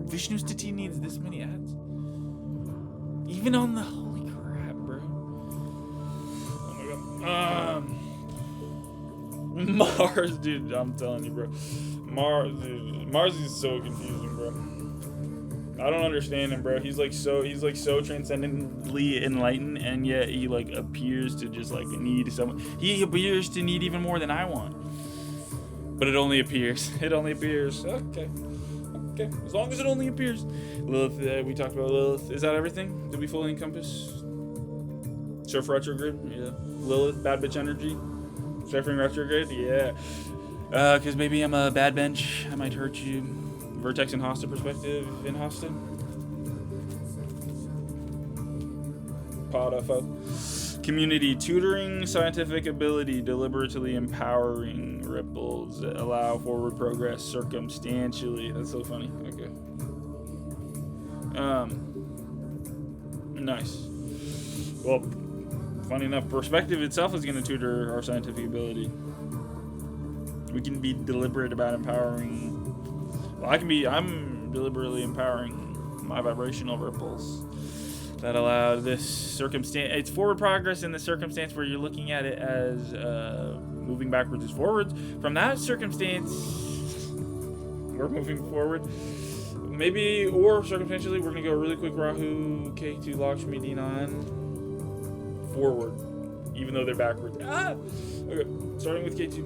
Vishnu Stati needs this many ads? Even on the, holy crap, bro. Oh my god. Mars, dude, I'm telling you, bro. Mars is so confusing, bro. I don't understand him, bro. He's like so transcendently enlightened, and yet he like appears to just like need someone. He appears to need even more than I want. But it only appears. It only appears. Okay. As long as it only appears. Lilith, we talked about Lilith. Is that everything? Did we fully encompass? Surf retrograde? Yeah. Lilith, bad bitch energy. Surfing retrograde? Yeah. Because maybe I'm a bad bench. I might hurt you. Vertex and Hosta perspective in Hosta. Podfo. Community tutoring, scientific ability, deliberately empowering ripples that allow forward progress circumstantially. That's so funny. Okay. Nice. Well, funny enough, perspective itself is going to tutor our scientific ability. We can be deliberate about empowering. Well, I'm deliberately empowering my vibrational ripples that allow this circumstance. It's forward progress in the circumstance where you're looking at it as moving backwards is forwards. From that circumstance, we're moving forward. Maybe, or circumstantially, we're going to go really quick Rahu, K2, Lakshmi, D9, forward, even though they're backwards. Okay, starting with K2.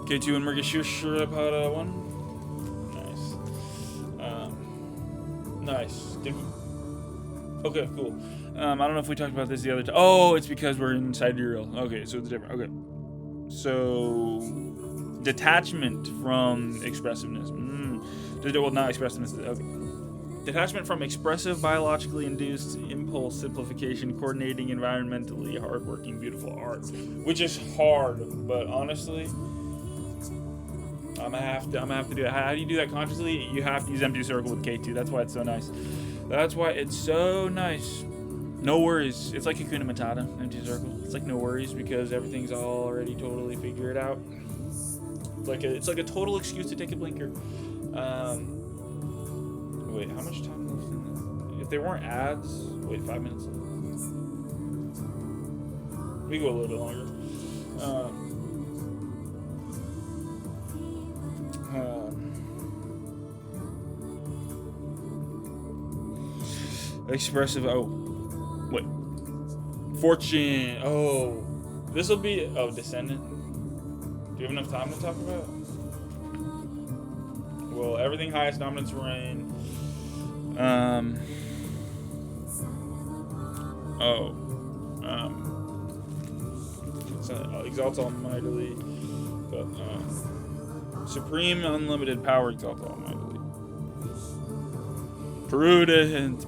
K2 and Mrgashira Pada 1. Nice. Okay, cool. I don't know if we talked about this the other time. Oh, it's because we're in sidereal. Okay, so it's different. Okay. So, detachment from expressiveness. Well, not expressiveness. Okay. Detachment from expressive, biologically induced impulse simplification, coordinating environmentally hardworking, beautiful art. Which is hard, but honestly, I'm gonna have to do it. How do you do that consciously? You have to use empty circle with K2. That's why it's so nice. That's why it's so nice. No worries. It's like Hakuna Matata, empty circle. It's like no worries because everything's already totally figured out. It's like a total excuse to take a blinker. Wait, how much time left in this? If there weren't ads, wait, 5 minutes. We go a little bit longer. Expressive. Oh, wait. Fortune. Oh, this will be. Oh, Descendant. Do you have enough time to talk about? Well, everything highest dominance reign. Exalts Almightily, but Supreme Unlimited Power exalts Almightily. Prudence.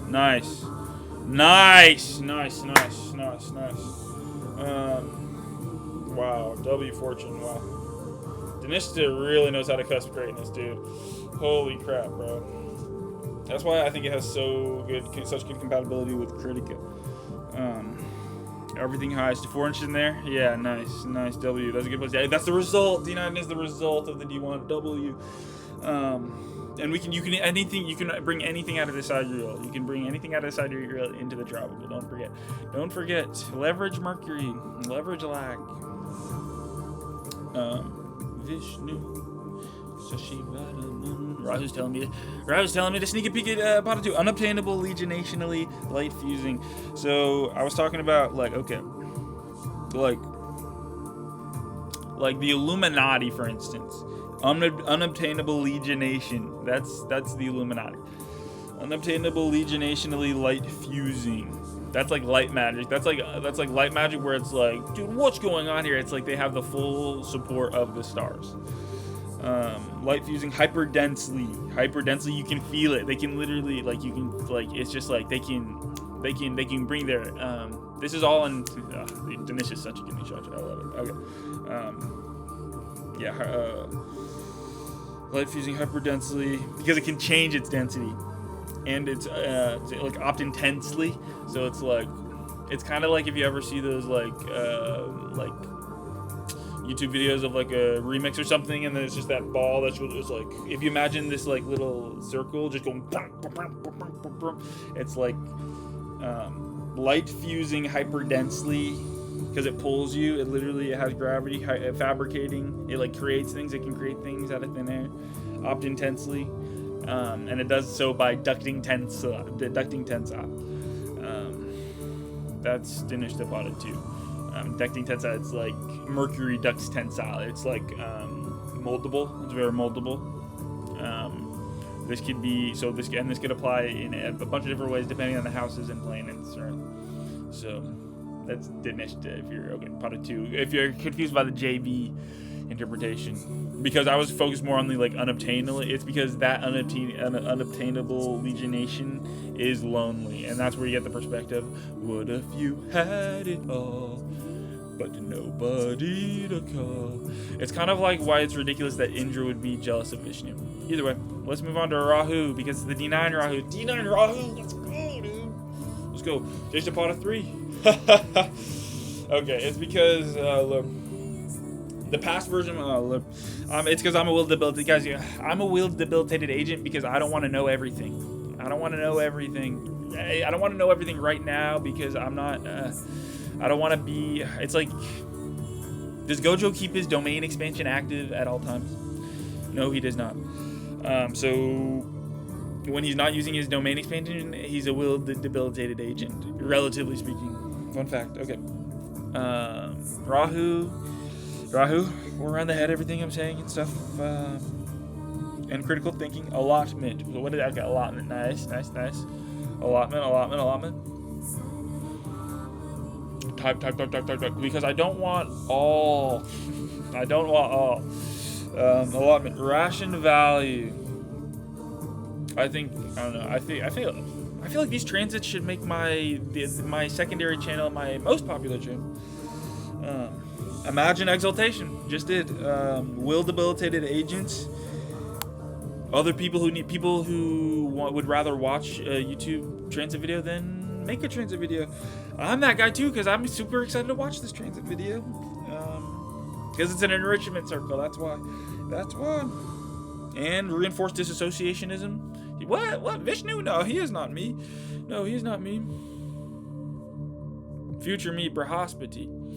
Nice. Wow, W Fortune, wow. Danishta really knows how to cusp greatness, dude. Holy crap, bro. That's why I think it has such good compatibility with Kritika. Everything highest to 4 inches in there. Yeah, nice W. That's a good place. Yeah, that's the result. D9 is the result of the D1 W. And you can bring anything out of the sidereal. You can bring anything out of the sidereal into the tropical. Don't forget. Leverage Mercury. Leverage Lack. Vishnu. Rahu's telling me to sneak a peek at Pada 2. Unobtainable, legionationally, light fusing. So I was talking about like the Illuminati, for instance. Unobtainable legionation. That's the Illuminati. Unobtainable, legionationally, light fusing. That's like light magic. That's like light magic where it's like, dude, what's going on here? It's like they have the full support of the stars. Light fusing hyperdensely, you can feel it. They can literally it's just like they can bring their this is all in Danish is such a good shot. I love it. Okay. Light fusing hyperdensely because it can change its density, and it's like opt intensely. So it's kind of like if you ever see those like YouTube videos of like a remix or something, and then it's just that ball that's like, if you imagine this like little circle just going, it's like light fusing hyperdensely because it pulls you. It literally has gravity fabricating. It like creates things. It can create things out of thin air, optintensely, and it does so by ducting tensile. That's Dinesh Depada too. Ducting tensile. It's like mercury ducts tensile. It's like moldable. It's very moldable. This could be this could apply in a bunch of different ways depending on the houses and planets. Right? So that's Dinesh. If you're Pada 2. If you're confused by the JB interpretation, because I was focused more on the like unobtainable. It's because that unobtainable legionation is lonely, and that's where you get the perspective. What if you had it all, but nobody to call? It's kind of like why it's ridiculous that Indra would be jealous of Vishnu. Either way, let's move on to Rahu, because the D9 Rahu. D9 Rahu, let's go, dude. Let's go. Dinesh Depada 3. Okay, it's because, look, the past version, it's because I'm a will debilitated, guys. I'm a will debilitated agent because I don't want to know everything. I don't want to know everything. I don't want to know everything right now because I'm not, I don't want to be, it's like, does Gojo keep his domain expansion active at all times? No, he does not. So when he's not using his domain expansion, he's a will debilitated agent, relatively speaking. Fun fact. Okay. Rahu, we're around the head, everything I'm saying and stuff. And critical thinking, allotment. So what did I get? Allotment. Nice. Allotment. Type. Because I don't want all. Allotment. Ration value. I feel like these transits should make my secondary channel my most popular channel. Imagine Exaltation. Just did. Will debilitated agents. Other people who would rather watch a YouTube transit video than make a transit video. I'm that guy too, because I'm super excited to watch this transit video. Because it's an enrichment circle. That's why. And reinforced disassociationism. What? Vishnu? No, he is not me. Future me, Brahaspati.